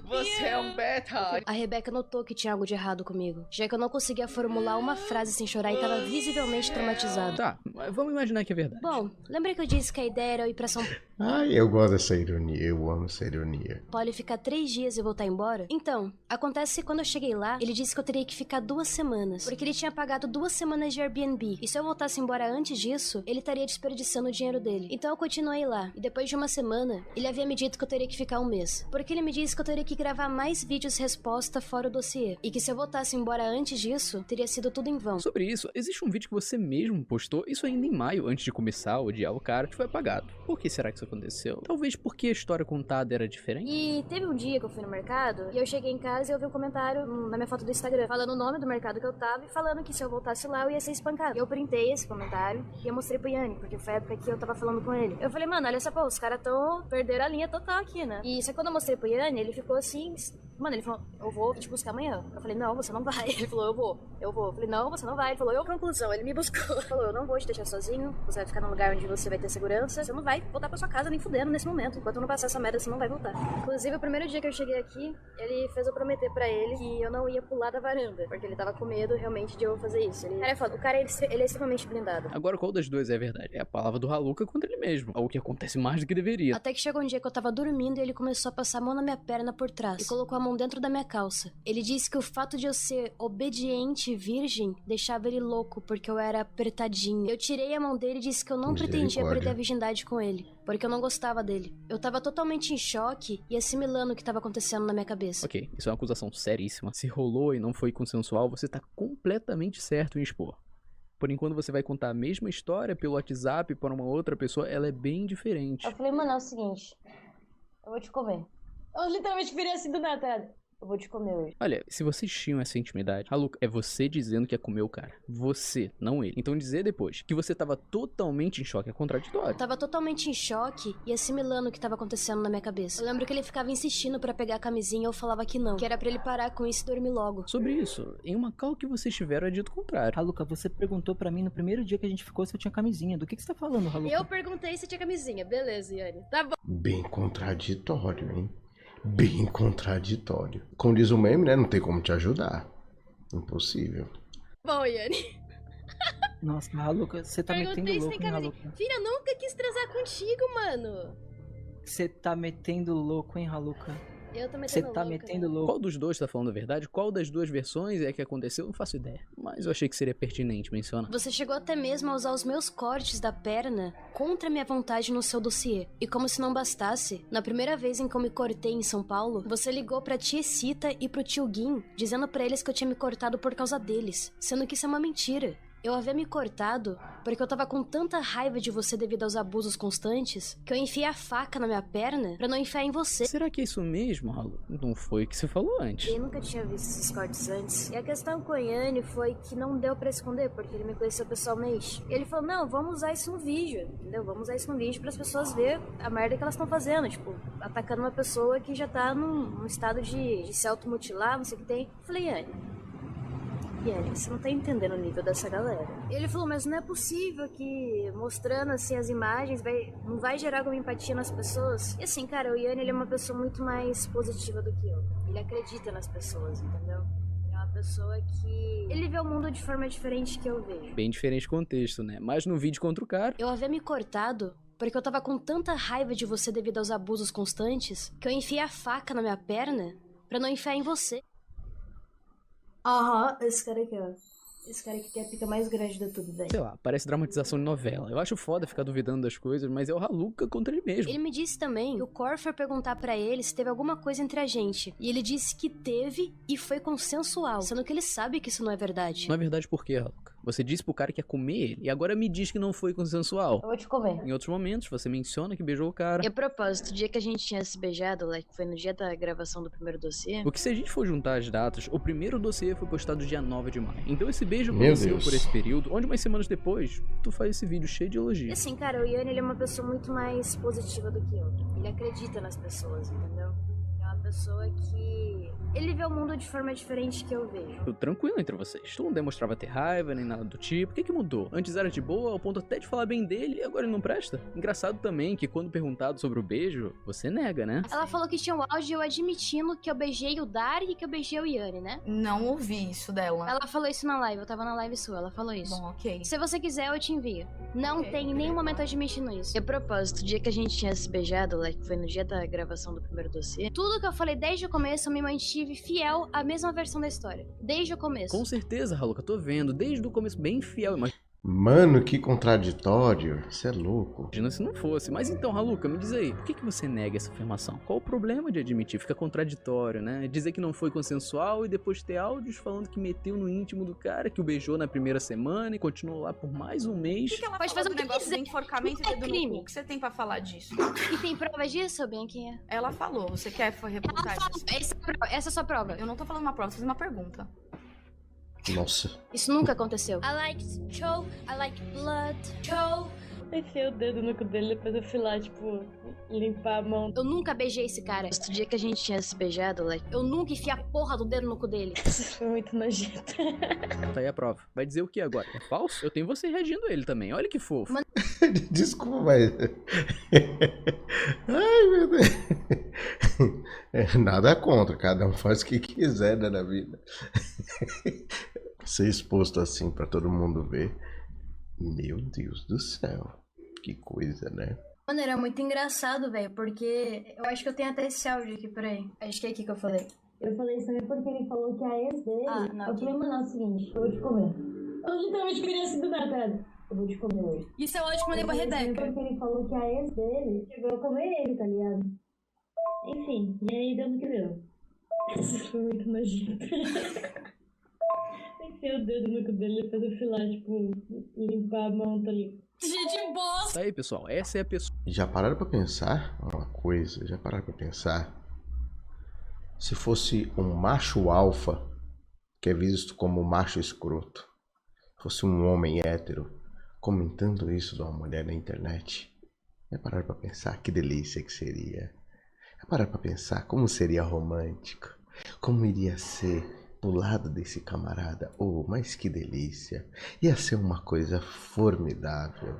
você é um beta. A Rebeca notou que tinha algo de errado comigo, já que eu não conseguia formular uma frase sem chorar e tava visivelmente traumatizado. Tá, mas vamos imaginar que é verdade. Bom, lembra que eu disse que a ideia era eu ir pra São Ai, eu gosto dessa ironia, eu amo essa ironia. Paulo e ficar 3 dias e voltar embora? Então, acontece que quando eu cheguei lá, ele disse que eu teria que ficar 2 semanas, porque ele tinha pagado 2 semanas de Airbnb, e se eu voltasse embora antes disso, ele estaria desperdiçando o dinheiro dele. Então eu continuei lá, e depois de 1 semana, ele havia me dito que eu teria que ficar 1 mês, porque ele me disse que eu teria que gravar mais vídeos resposta fora o dossiê, e que se eu voltasse embora antes disso, teria sido tudo em vão. Sobre isso, existe um vídeo que você mesmo postou, isso ainda em maio, antes de começar a odiar o cara, que foi apagado. Por que será que isso aconteceu? Talvez porque a história contada era diferente? E teve um dia que eu fui no mercado, e eu cheguei em casa e eu vi um comentário na minha foto do Instagram, falando o nome do mercado que eu tava, e falando que se eu voltasse lá, eu ia ser espancado. Eu printei esse comentário, e eu mostrei pro Yanni, porque foi a época que eu tava falando com ele. Eu falei, mano, olha só, pô, os caras perderam a linha total aqui, né? E só que quando eu mostrei pro Yanni, ele ficou assim... Mano, ele falou, eu vou te buscar amanhã. Eu falei, não, você não vai. Ele falou, eu vou. Eu falei, não, você não vai. Ele falou, conclusão, ele me buscou. Ele falou, eu não vou te deixar sozinho, você vai ficar num lugar onde você vai ter segurança. Você não vai voltar pra sua casa nem fudendo nesse momento. Enquanto eu não passar essa merda, você não vai voltar. Inclusive, o primeiro dia que eu cheguei aqui, ele fez eu prometer pra ele que eu não ia pular da varanda, porque ele tava com medo realmente de eu fazer isso. Cara, é foda. O cara, ele é extremamente blindado. Agora, qual das duas é a verdade? É a palavra do Raluca contra ele mesmo, algo que acontece mais do que deveria. Até que chegou um dia que eu tava dormindo e ele começou a passar a mão na minha perna por trás e colocou a mão dentro da minha calça. Ele disse que o fato de eu ser obediente e virgem deixava ele louco, porque eu era apertadinho. Eu tirei a mão dele e disse que eu não pretendia perder a virgindade com ele, porque eu não gostava dele. Eu tava totalmente em choque e assimilando o que tava acontecendo na minha cabeça. Ok, isso é uma acusação seríssima. Se rolou e não foi consensual, você tá completamente certo em expor. Porém, quando você vai contar a mesma história pelo WhatsApp para uma outra pessoa, ela é bem diferente. Eu falei, mano, é o seguinte, eu vou te comer. Eu literalmente virei assim do nada. Eu vou te comer hoje. Olha, se vocês tinham essa intimidade, Haluca, é você dizendo que ia comer o cara. Você, não ele. Então dizer depois que você tava totalmente em choque é contraditório. Eu tava totalmente em choque e assimilando o que tava acontecendo na minha cabeça. Eu lembro que ele ficava insistindo pra pegar a camisinha e eu falava que não. Que era pra ele parar com isso e dormir logo. Sobre isso, em uma call que vocês tiveram é dito o contrário. Haluca, você perguntou pra mim no primeiro dia que a gente ficou se eu tinha camisinha. Do que você tá falando, Haluca? Eu perguntei se tinha camisinha. Beleza, Yane. Tá bom. Bem contraditório, hein? Bem contraditório. Como diz o meme, né? Não tem como te ajudar. Impossível. Bom, Yane. Nossa, Haluca, você tá metendo louco, hein, Haluca? Filha, eu nunca quis transar contigo, mano. Você tá metendo louco, hein, Haluca? Eu tô metendo Você louco. tá metendo louco. Qual dos dois tá falando a verdade? Qual das duas versões é que aconteceu? Não faço ideia. Mas eu achei que seria pertinente mencionar. Você chegou até mesmo a usar os meus cortes da perna contra minha vontade no seu dossiê. E como se não bastasse, na primeira vez em que eu me cortei em São Paulo, você ligou pra tia Cita e pro tio Guim, dizendo pra eles que eu tinha me cortado por causa deles, sendo que isso é uma mentira. Eu havia me cortado porque eu tava com tanta raiva de você devido aos abusos constantes que eu enfiei a faca na minha perna pra não enfiar em você. Será que é isso mesmo, Halu? Não foi o que você falou antes. Eu nunca tinha visto esses cortes antes. E a questão com o Yane foi que não deu pra esconder, porque ele me conheceu pessoalmente. E ele falou, não, vamos usar isso no vídeo, entendeu? Vamos usar isso no vídeo pras pessoas verem a merda que elas estão fazendo. Tipo, atacando uma pessoa que já tá num estado de se automutilar, não sei o que tem. Eu falei, Yane, você não tá entendendo o nível dessa galera. E ele falou, mas não é possível que mostrando assim as imagens não vai gerar alguma empatia nas pessoas. E assim, cara, o Yane, ele é uma pessoa muito mais positiva do que eu. Ele acredita nas pessoas, entendeu? É uma pessoa que... ele vê o mundo de forma diferente que eu vejo. Bem diferente contexto, né? Mas no vídeo contra o cara... Eu havia me cortado porque eu tava com tanta raiva de você devido aos abusos constantes que eu enfiei a faca na minha perna pra não enfiar em você. Aham, esse cara aqui, ó. Esse cara aqui tem a pica mais grande de tudo, velho. Sei lá, parece dramatização de novela. Eu acho foda ficar duvidando das coisas, mas é o Haluca contra ele mesmo. Ele me disse também que o Cor foi perguntar pra ele se teve alguma coisa entre a gente. E ele disse que teve e foi consensual, sendo que ele sabe que isso não é verdade. Não é verdade por quê, Haluca? Você disse pro cara que ia comer ele, e agora me diz que não foi consensual. Eu vou te comer. Em outros momentos, você menciona que beijou o cara. E a propósito, o dia que a gente tinha se beijado, que foi no dia da gravação do primeiro dossiê... Porque se a gente for juntar as datas, o primeiro dossiê foi postado dia 9 de maio. Então esse beijo aconteceu por esse período, onde umas semanas depois, tu faz esse vídeo cheio de elogios. E assim, cara, o Yane, ele é uma pessoa muito mais positiva do que eu. Ele acredita nas pessoas, entendeu? É uma pessoa que... ele vê o mundo de forma diferente que eu vejo. Tudo tranquilo entre vocês. Tu não demonstrava ter raiva, nem nada do tipo. O que mudou? Antes era de boa, ao ponto até de falar bem dele, e agora ele não presta? Engraçado também que quando perguntado sobre o beijo, você nega, né? Ela falou que tinha um áudio eu admitindo que eu beijei o Dari e que eu beijei o Yane, né? Não ouvi isso dela. Ela falou isso na live, eu tava na live sua, ela falou isso. Bom, ok. Se você quiser, eu te envio. Não tem em nenhum momento admitindo isso. E a propósito, o dia que a gente tinha se beijado, que foi no dia da gravação do primeiro dossiê, tudo que eu falei desde o começo, eu me mantive fiel à mesma versão da história. Desde o começo. Com certeza, Haluca, tô vendo. Desde o começo, bem fiel. Mano, que contraditório. Você é louco. Imagina se não fosse. Mas então, Haluca, me diz aí, por que você nega essa afirmação? Qual o problema de admitir? Fica contraditório, né? Dizer que não foi consensual e depois ter áudios falando que meteu no íntimo do cara, que o beijou na primeira semana e continuou lá por mais um mês. O que ela pode fazer um negócio de enforcamento e dedo no cu? O que você tem pra falar disso? E tem prova disso, Bianquinha? Ela falou. Você quer reputar isso? Essa é a sua prova. Eu não tô falando uma prova, tô fazendo uma pergunta. Nossa. Isso nunca aconteceu. I like choke, I like blood, choke. Enfiei o dedo no cu dele, depois eu fui lá, tipo, limpar a mão. Eu nunca beijei esse cara. No dia que a gente tinha se beijado, eu nunca enfiei a porra do dedo no cu dele. Isso foi muito nojento. Tá aí a prova. Vai dizer o que agora? É falso? Eu tenho você reagindo a ele também. Olha que fofo. Desculpa, mas... ai, meu Deus. Nada contra. Cada um faz o que quiser, né, na vida. Ser exposto assim pra todo mundo ver. Meu Deus do céu. Que coisa, né? Mano, era muito engraçado, velho, porque eu acho que eu tenho até esse áudio aqui, peraí. Acho que é aqui que eu falei. Eu falei isso também porque ele falou que a ex dele... eu falei, mano, é o seguinte, eu vou te comer. Eu literalmente queria assim do nada, eu vou te comer hoje. Isso é ótimo, mandei pra Rebeca. Porque ele falou que a ex dele chegou a comer ele, tá ligado? Enfim, e aí deu no que deu. Isso foi muito nojento. Enfiei o dedo no cu dele, depois eu fui lá, tipo, limpar a mão, tá ligado? Gente, bosta! Aí, pessoal, essa é a pessoa. Já pararam pra pensar uma coisa? Já pararam pra pensar? Se fosse um macho alfa, que é visto como macho escroto, fosse um homem hétero comentando isso de uma mulher na internet, já pararam pra pensar que delícia que seria? Já pararam pra pensar como seria romântico? Como iria ser do lado desse camarada? Oh, mas que delícia! Ia ser uma coisa formidável.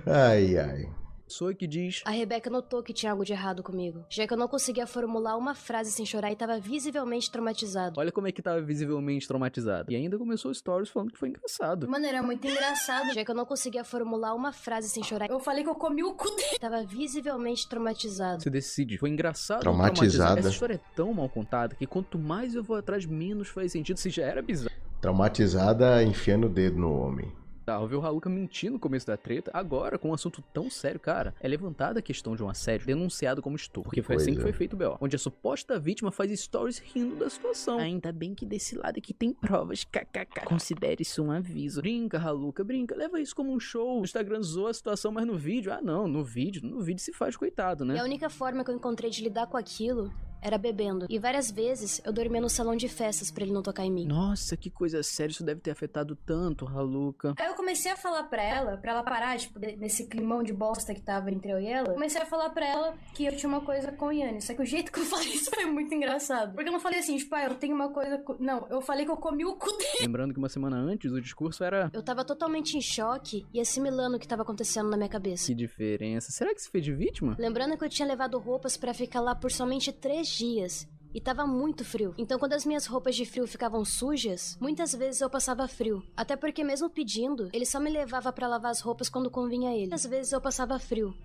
Ai, ai. Pessoa que diz... A Rebeca notou que tinha algo de errado comigo, já que eu não conseguia formular uma frase sem chorar e tava visivelmente traumatizado. Olha como é que tava visivelmente traumatizado. E ainda começou stories falando que foi engraçado. Mano, era muito engraçado, já que eu não conseguia formular uma frase sem chorar. Eu falei que eu comi o cu dele. Tava visivelmente traumatizado. Você decide, foi engraçado Traumatizada. ou traumatizado? Essa história é tão mal contada que quanto mais eu vou atrás, menos faz sentido. Se já era bizarro. Traumatizada enfiando o dedo no homem. Eu vi o Haluka mentir no começo da treta. Agora, com um assunto tão sério, cara, é levantada a questão de um assédio denunciado como estupro. Porque foi assim que foi feito o B.O. Onde a suposta vítima faz stories rindo da situação. Ainda bem que desse lado aqui tem provas. KKK. Considere isso um aviso. Brinca, Haluka, brinca. Leva isso como um show. O Instagram zoou a situação, mas no vídeo... Ah, não. No vídeo se faz coitado, né? E a única forma que eu encontrei de lidar com aquilo... era bebendo. E várias vezes eu dormia no salão de festas pra ele não tocar em mim. Nossa, que coisa séria. Isso deve ter afetado tanto, Haluka. Aí eu comecei a falar pra ela parar, tipo, nesse climão de bosta que tava entre eu e ela. Comecei a falar pra ela que eu tinha uma coisa com o Yanni. Só que o jeito que eu falei isso foi muito engraçado. Porque eu não falei assim, tipo, eu tenho uma coisa com... Não, eu falei que eu comi o cu dele. Lembrando que uma semana antes o discurso era... Eu tava totalmente em choque e assimilando o que tava acontecendo na minha cabeça. Que diferença. Será que se fez de vítima? Lembrando que eu tinha levado roupas pra ficar lá por somente 3 dias. E tava muito frio. Então quando as minhas roupas de frio ficavam sujas, muitas vezes eu passava frio. Até porque mesmo pedindo, ele só me levava pra lavar as roupas quando convinha a ele. Às vezes eu passava frio.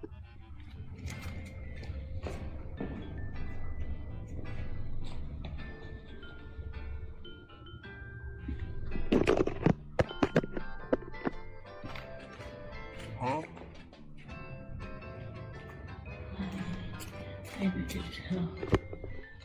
Ai, meu Deus do céu.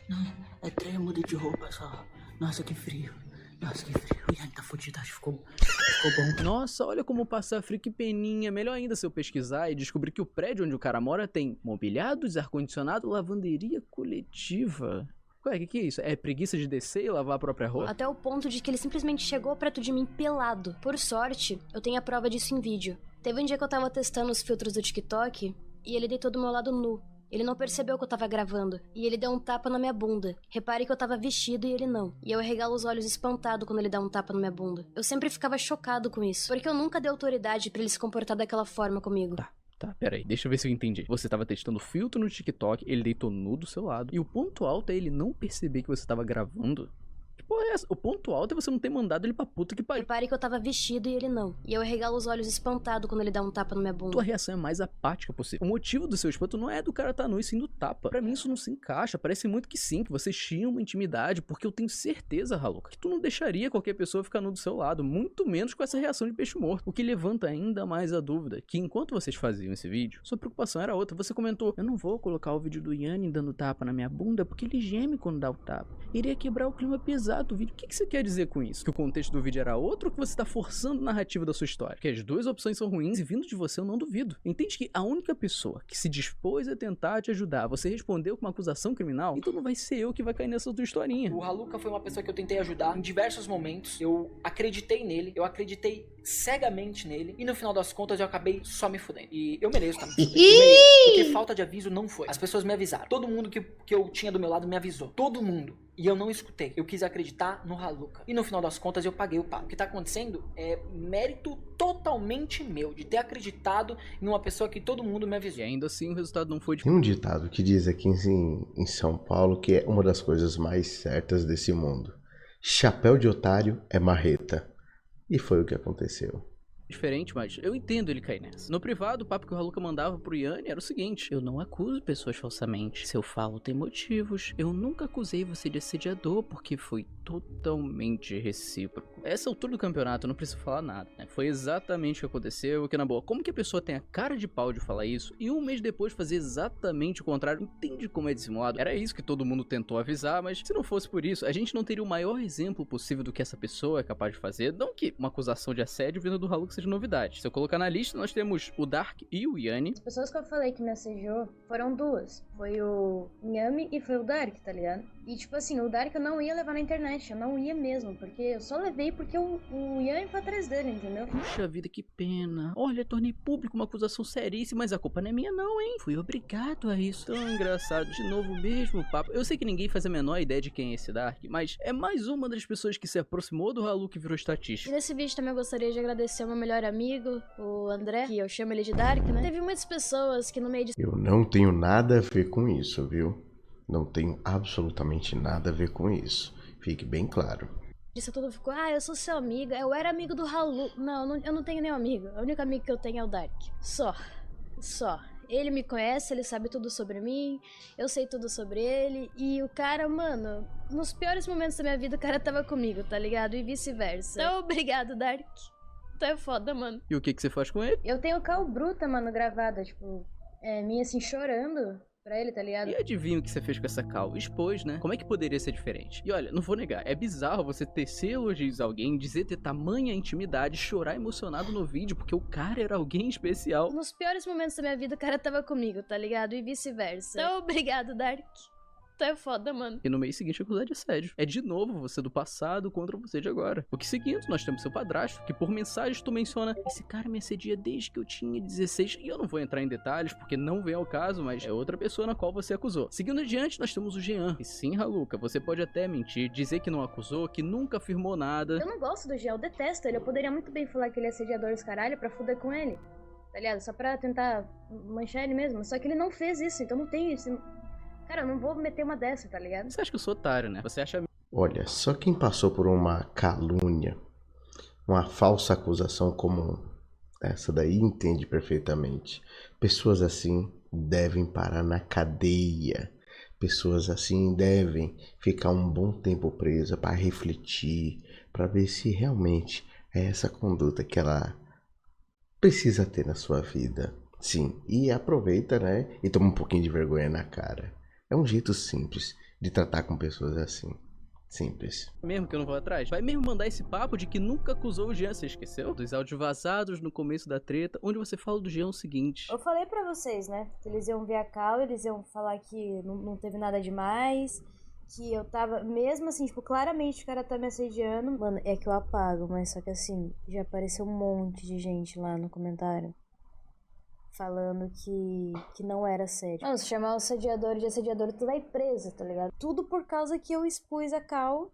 Não, é 3, eu mudei de roupa só. Nossa, que frio. Nossa, que frio. O Yanni tá fudido, acho que ficou bom. Nossa, olha como passa frio, que peninha. Melhor ainda se eu pesquisar e descobrir que o prédio onde o cara mora tem mobiliados, ar-condicionado, lavanderia coletiva. Ué, que é isso? É preguiça de descer e lavar a própria roupa? Até o ponto de que ele simplesmente chegou perto de mim pelado. Por sorte, eu tenho a prova disso em vídeo. Teve um dia que eu tava testando os filtros do TikTok e ele deitou do meu lado nu. Ele não percebeu que eu tava gravando, e ele deu um tapa na minha bunda. Repare que eu tava vestido e ele não. E eu arregalo os olhos espantado quando ele dá um tapa na minha bunda. Eu sempre ficava chocado com isso, porque eu nunca dei autoridade pra ele se comportar daquela forma comigo. Tá, peraí, deixa eu ver se eu entendi. Você tava testando filtro no TikTok, ele deitou nu do seu lado, e o ponto alto é ele não perceber que você tava gravando? Que porra é essa? O ponto alto é você não ter mandado ele pra puta que pariu. Repare que eu tava vestido e ele não. E eu arregalo os olhos espantado quando ele dá um tapa na minha bunda. Tua reação é mais apática possível. O motivo do seu espanto não é do cara tá nu e sim do tapa. Pra mim isso não se encaixa. Parece muito que sim, que vocês tinham uma intimidade, porque eu tenho certeza, Haluka, que tu não deixaria qualquer pessoa ficar nu do seu lado, muito menos com essa reação de peixe morto. O que levanta ainda mais a dúvida, que enquanto vocês faziam esse vídeo, sua preocupação era outra. Você comentou, eu não vou colocar o vídeo do Yanni dando tapa na minha bunda, porque ele geme quando dá o tapa. Iria quebrar o clima pesado do vídeo. O que você quer dizer com isso? Que o contexto do vídeo era outro ou que você tá forçando a narrativa da sua história? Que as duas opções são ruins e vindo de você eu não duvido. Entende que a única pessoa que se dispôs a tentar te ajudar, você respondeu com uma acusação criminal, então não vai ser eu que vai cair nessa tua historinha. O Haluka foi uma pessoa que eu tentei ajudar em diversos momentos. Eu acreditei nele, eu acreditei cegamente nele, e no final das contas eu acabei só me fudendo. E eu mereço, tá? Eu mereço, porque falta de aviso não foi. As pessoas me avisaram. Todo mundo que eu tinha do meu lado me avisou. Todo mundo. E eu não escutei. Eu quis acreditar no Haluka. E no final das contas eu paguei o papo. O que tá acontecendo é mérito totalmente meu, de ter acreditado em uma pessoa que todo mundo me avisou. E ainda assim o resultado não foi de... Tem um ditado que diz aqui em São Paulo que é uma das coisas mais certas desse mundo. Chapéu de otário é marreta. E foi o que aconteceu. diferente, mas eu entendo ele cair nessa. No privado, o papo que o Haluka mandava pro Yanni era o seguinte: eu não acuso pessoas falsamente. Se eu falo, tem motivos. Eu nunca acusei você de assediador, porque foi totalmente recíproco. Essa altura do campeonato, eu não preciso falar nada, né? Foi exatamente o que aconteceu, que na boa, como que a pessoa tem a cara de pau de falar isso e um mês depois fazer exatamente o contrário? Entende como é dissimulado? Era isso que todo mundo tentou avisar, mas se não fosse por isso, a gente não teria o maior exemplo possível do que essa pessoa é capaz de fazer. Não que uma acusação de assédio vindo do Haluka seja novidade. Se eu colocar na lista, nós temos o Dark e o Yanni. As pessoas que eu falei que me assediou foram duas. Foi o Nhami e foi o Dark, tá ligado? E tipo assim, o Dark eu não ia levar na internet, eu não ia mesmo, porque eu só levei porque o Yanni foi atrás dele, entendeu? Puxa vida, que pena. Olha, tornei público uma acusação seríssima, mas a culpa não é minha não, hein? Fui obrigado a isso. Tão engraçado, de novo o mesmo papo. Eu sei que ninguém faz a menor ideia de quem é esse Dark, mas é mais uma das pessoas que se aproximou do Haluka e virou estatística. E nesse vídeo também eu gostaria de agradecer ao meu melhor amigo, o André, que eu chamo ele de Dark, né? Teve muitas pessoas que no meio de... Eu não tenho nada a ver com isso, viu? Não tenho absolutamente nada a ver com isso. Fique bem claro. Isso tudo ficou, eu sou seu amigo, eu era amigo do Haluka. Não, eu não tenho nenhum amigo. O único amigo que eu tenho é o Dark. Só. Ele me conhece, ele sabe tudo sobre mim, eu sei tudo sobre ele. E o cara, mano, nos piores momentos da minha vida o cara tava comigo, tá ligado? E vice-versa. Então, obrigado, Dark. Tu é foda, mano. E o que você faz com ele? Eu tenho cal bruta, mano, gravada, tipo, minha assim, chorando pra ele, tá ligado? E adivinha o que você fez com essa cal? Expôs, né? Como é que poderia ser diferente? E olha, não vou negar, é bizarro você tecer elogios a alguém, dizer ter tamanha intimidade, chorar emocionado no vídeo, porque o cara era alguém especial. Nos piores momentos da minha vida o cara tava comigo, tá ligado? E vice-versa. Então, obrigado, Dark. Tu é foda, mano. E no mês seguinte acusar de assédio. É de novo você do passado contra você de agora. O que seguindo, nós temos seu padrasto, que por mensagens tu menciona: esse cara me assedia desde que eu tinha 16. E eu não vou entrar em detalhes, porque não vem ao caso, mas é outra pessoa na qual você acusou. Seguindo adiante, nós temos o Jean. E sim, Haluka, você pode até mentir, dizer que não acusou, que nunca afirmou nada. Eu não gosto do Jean, eu detesto ele. Eu poderia muito bem falar que ele é assediador dos caralho pra fuder com ele, tá ligado? Só pra tentar manchar ele mesmo. Só que ele não fez isso, então não tem isso. Cara, eu não vou meter uma dessa, tá ligado? Você acha que eu sou otário, né? Você acha... Olha, só quem passou por uma calúnia, uma falsa acusação como essa daí entende perfeitamente. Pessoas assim devem parar na cadeia. Pessoas assim devem ficar um bom tempo presa para refletir, para ver se realmente é essa conduta que ela precisa ter na sua vida. Sim, e aproveita, né? E toma um pouquinho de vergonha na cara. É um jeito simples de tratar com pessoas assim. Simples. Mesmo que eu não vou atrás? Vai mesmo mandar esse papo de que nunca acusou o Jean, você esqueceu? Dos áudios vazados no começo da treta, onde você fala do Jean o seguinte: eu falei pra vocês, né? Que eles iam ver a cal, eles iam falar que não teve nada demais, que eu tava... Mesmo assim, tipo, claramente o cara tá me assediando. Mano, é que eu apago, mas só que assim, já apareceu um monte de gente lá no comentário falando que não era assédio. Mano, se chamar o assediador de assediador, tu vai preso, tá ligado? Tudo por causa que eu expus a cal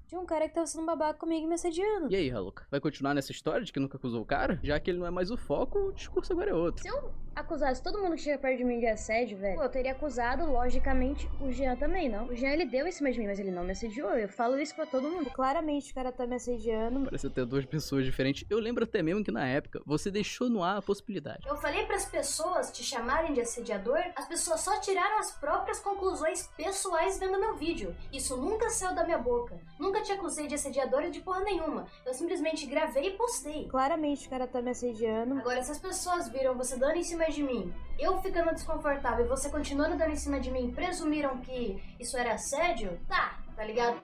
de um cara que tava sendo babaca comigo e me assediando. E aí, Haluka? Vai continuar nessa história de que nunca acusou o cara? Já que ele não é mais o foco, o discurso agora é outro. Se eu acusasse todo mundo que chega perto de mim de assédio, velho, eu teria acusado, logicamente, o Jean também, não? O Jean, ele deu em cima de mim, mas ele não me assediou. Eu falo isso pra todo mundo. Claramente o cara tá me assediando. Parece até duas pessoas diferentes. Eu lembro até mesmo que na época, você deixou no ar a possibilidade. Eu falei pras pessoas te chamarem de assediador, as pessoas só tiraram as próprias conclusões pessoais vendo meu vídeo. Isso nunca saiu da minha boca. Nunca te acusei de assediadora de porra nenhuma. Eu simplesmente gravei e postei. Claramente o cara tá me assediando. Agora, se as pessoas viram você dando em cima de mim, eu ficando desconfortável e você continuando dando em cima de mim, presumiram que isso era assédio, tá ligado?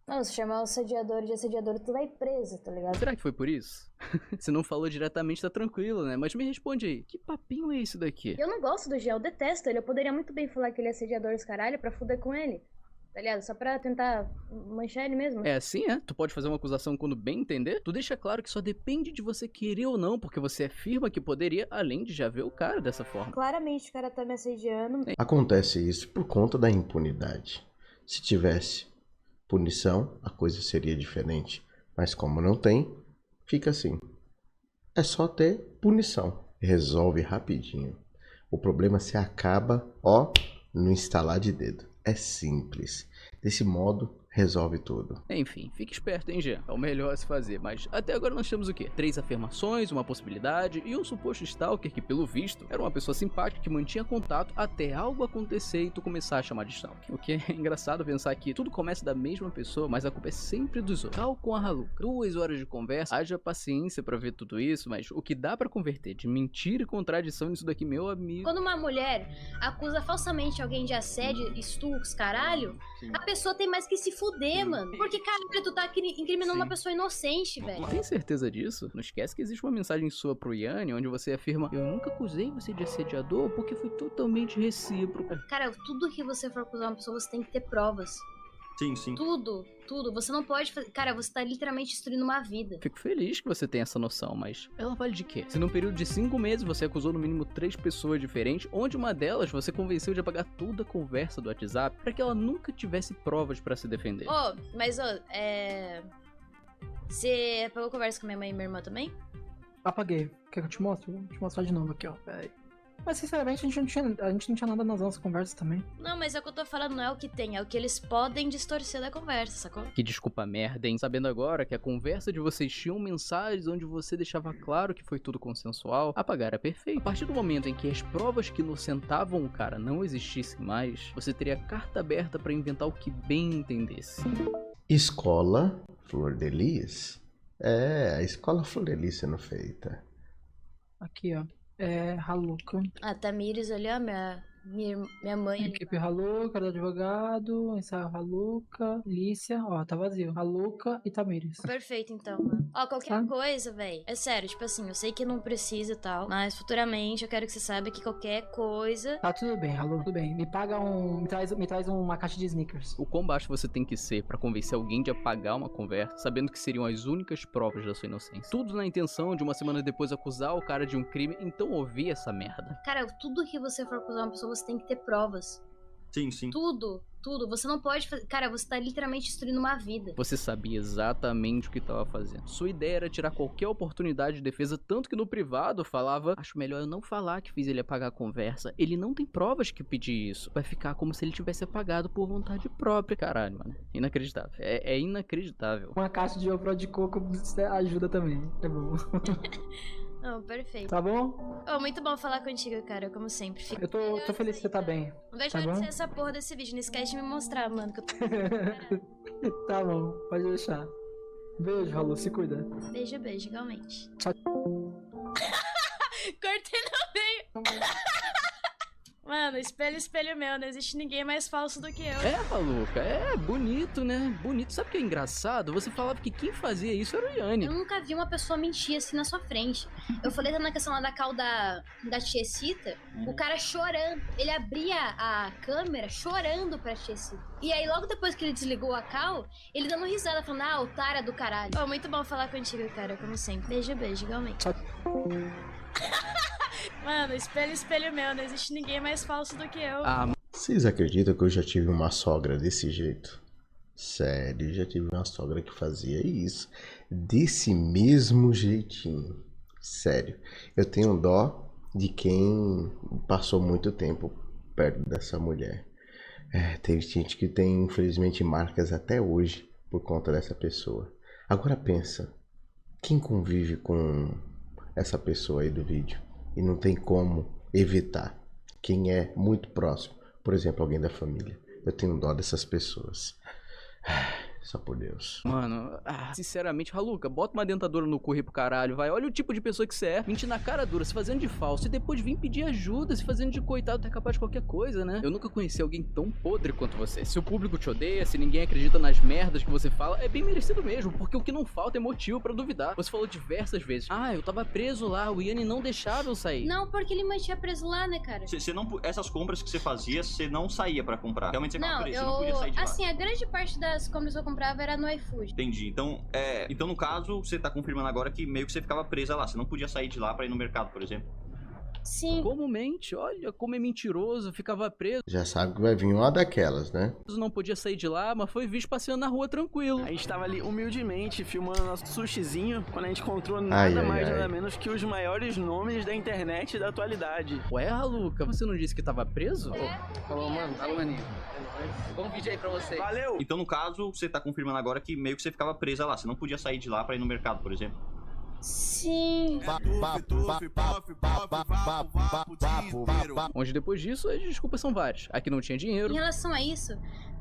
Não, se chamar o assediador de assediador, tu vai preso, tá ligado? Será que foi por isso? Você não falou diretamente, tá tranquilo, né? Mas me responde aí, que papinho é esse daqui? Eu não gosto do Jean, eu detesto ele. Eu poderia muito bem falar que ele é assediador dos caralho pra fuder com ele, tá ligado? Só pra tentar manchar ele mesmo. É assim, é? Tu pode fazer uma acusação quando bem entender? Tu deixa claro que só depende de você querer ou não, porque você afirma que poderia, além de já ver o cara dessa forma. Claramente o cara tá me assediando. Acontece isso por conta da impunidade. Se tivesse punição, a coisa seria diferente. Mas como não tem, fica assim. É só ter punição. Resolve rapidinho. O problema se acaba, no instalar de dedo. É simples. Desse modo, resolve tudo. Enfim, fique esperto, hein, Jean? É o melhor a se fazer, mas até agora nós temos o quê? 3 afirmações, uma possibilidade e um suposto stalker que, pelo visto, era uma pessoa simpática que mantinha contato até algo acontecer e tu começar a chamar de stalker. O que é engraçado pensar que tudo começa da mesma pessoa, mas a culpa é sempre dos outros. Tal com a Haluka. 2 horas de conversa, haja paciência pra ver tudo isso, mas o que dá pra converter de mentira e contradição nisso daqui, meu amigo... Quando uma mulher acusa falsamente alguém de assédio, estupros, caralho, a pessoa tem mais que se fuder, mano. Porque, caralho, tu tá incriminando uma pessoa inocente, velho. Tem certeza disso? Não esquece que existe uma mensagem sua pro Yanni, onde você afirma: eu nunca acusei você de assediador porque foi totalmente recíproco. Cara, tudo que você for acusar uma pessoa, você tem que ter provas. Sim, sim. Tudo. Você não pode fazer... Cara, você tá literalmente destruindo uma vida. Fico feliz que você tenha essa noção, mas ela vale de quê? Se num período de 5 meses você acusou no mínimo 3 pessoas diferentes, onde uma delas você convenceu de apagar toda a conversa do WhatsApp pra que ela nunca tivesse provas pra se defender. Você apagou conversa com minha mãe e minha irmã também? Apaguei. Quer que eu te mostre? Vou te mostrar de novo aqui, ó. Pera aí. Mas sinceramente a gente não tinha nada nas nossas conversas também. Não, mas é o que eu tô falando, não é o que tem, é o que eles podem distorcer da conversa, sacou? Que desculpa merda, hein? Sabendo agora que a conversa de vocês tinham mensagens onde você deixava claro que foi tudo consensual, apagar era perfeito. A partir do momento em que as provas que inocentavam o cara não existissem mais, você teria carta aberta pra inventar o que bem entendesse. Escola Flor de Lis? É, a escola Flor de Lis sendo feita. Aqui, ó. É, Haluka. A Tamires ali, ó, minha mãe. Equipe Haluka, do advogado, ensaio Haluka, Lícia, ó, tá vazio. Haluka e Tamires. Perfeito, então, mano. Ó, qualquer coisa, véi. É sério, tipo assim, eu sei que não precisa e tal, mas futuramente eu quero que você saiba que qualquer coisa... Tá tudo bem, Haluka, tudo bem. Me paga me traz uma caixa de sneakers. O quão baixo você tem que ser pra convencer alguém de apagar uma conversa, sabendo que seriam as únicas provas da sua inocência? Tudo na intenção de uma semana depois acusar o cara de um crime, então ouvir essa merda. Cara, tudo que você for acusar uma pessoa, você tem que ter provas. Sim, sim. Tudo. Você não pode fazer... Cara, você tá literalmente destruindo uma vida. Você sabia exatamente o que estava fazendo. Sua ideia era tirar qualquer oportunidade de defesa, tanto que no privado falava: acho melhor eu não falar que fiz ele apagar a conversa. Ele não tem provas que pedir isso. Vai ficar como se ele tivesse apagado por vontade própria. Caralho, mano. Inacreditável. É inacreditável. Uma caixa de ovo de coco ajuda também. É bom. Não, perfeito. Tá bom? Oh, muito bom falar contigo, cara, como sempre. Eu tô feliz que você tá bem. Não vejo nada de ser essa porra desse vídeo. Não esquece de me mostrar, mano, que eu tô... Tá bom, pode deixar. Beijo, Halu, se cuida. Beijo, igualmente. Tchau. Cortei no meio. Mano, espelho meu, não existe ninguém mais falso do que eu. É, Haluka, é bonito, né? Bonito. Sabe o que é engraçado? Você falava que quem fazia isso era o Yanni. Eu nunca vi uma pessoa mentir assim na sua frente. Eu falei na questão lá da cal da Tiecita, o cara chorando. Ele abria a câmera chorando pra Tiecita. E aí, logo depois que ele desligou a cal, ele dando risada, falando: otária do caralho. Oh, muito bom falar contigo, cara, como sempre. Beijo, igualmente. Mano, espelho meu, não existe ninguém mais falso do que eu. Vocês acreditam que eu já tive uma sogra desse jeito? Sério, já tive uma sogra que fazia isso. Desse mesmo jeitinho. Sério. Eu tenho dó de quem passou muito tempo perto dessa mulher. Tem gente que tem, infelizmente, marcas até hoje por conta dessa pessoa. Agora pensa, quem convive com essa pessoa aí do vídeo e não tem como evitar? Quem é muito próximo, por exemplo, alguém da família. Eu tenho dó dessas pessoas. Só por Deus. Mano, sinceramente, Haluka, bota uma dentadura no cu e pro caralho, vai. Olha o tipo de pessoa que você é. Mentir na cara dura, se fazendo de falso e depois vir pedir ajuda, se fazendo de coitado, tá capaz de qualquer coisa, né? Eu nunca conheci alguém tão podre quanto você. Se o público te odeia, se ninguém acredita nas merdas que você fala, é bem merecido mesmo, porque o que não falta é motivo pra duvidar. Você falou diversas vezes: eu tava preso lá, o Yanni não deixava eu sair. Não, porque ele mantinha preso lá, né, cara? Essas compras que você fazia, você não saía pra comprar. Realmente você ficava preso, você não podia sair de lá. Assim, a grande parte das compras que eu comprava era no iFood. Entendi. Então, no caso, você tá confirmando agora que meio que você ficava presa lá. Você não podia sair de lá pra ir no mercado, por exemplo. Sim. Como mente? Olha como é mentiroso, ficava preso. Já sabe que vai vir uma daquelas, né? Não podia sair de lá, mas foi visto passeando na rua tranquilo. A gente tava ali humildemente filmando nosso sushizinho quando a gente encontrou nada mais nada menos que os maiores nomes da internet da atualidade. Ué, Raluca, você não disse que tava preso? Falou, mano. Falou, maninho. Bom vídeo aí pra você. Valeu! Então, no caso, você tá confirmando agora que meio que você ficava presa lá. Você não podia sair de lá pra ir no mercado, por exemplo. Sim. Onde depois disso, as desculpas são várias. Aqui não tinha dinheiro. Em relação a isso,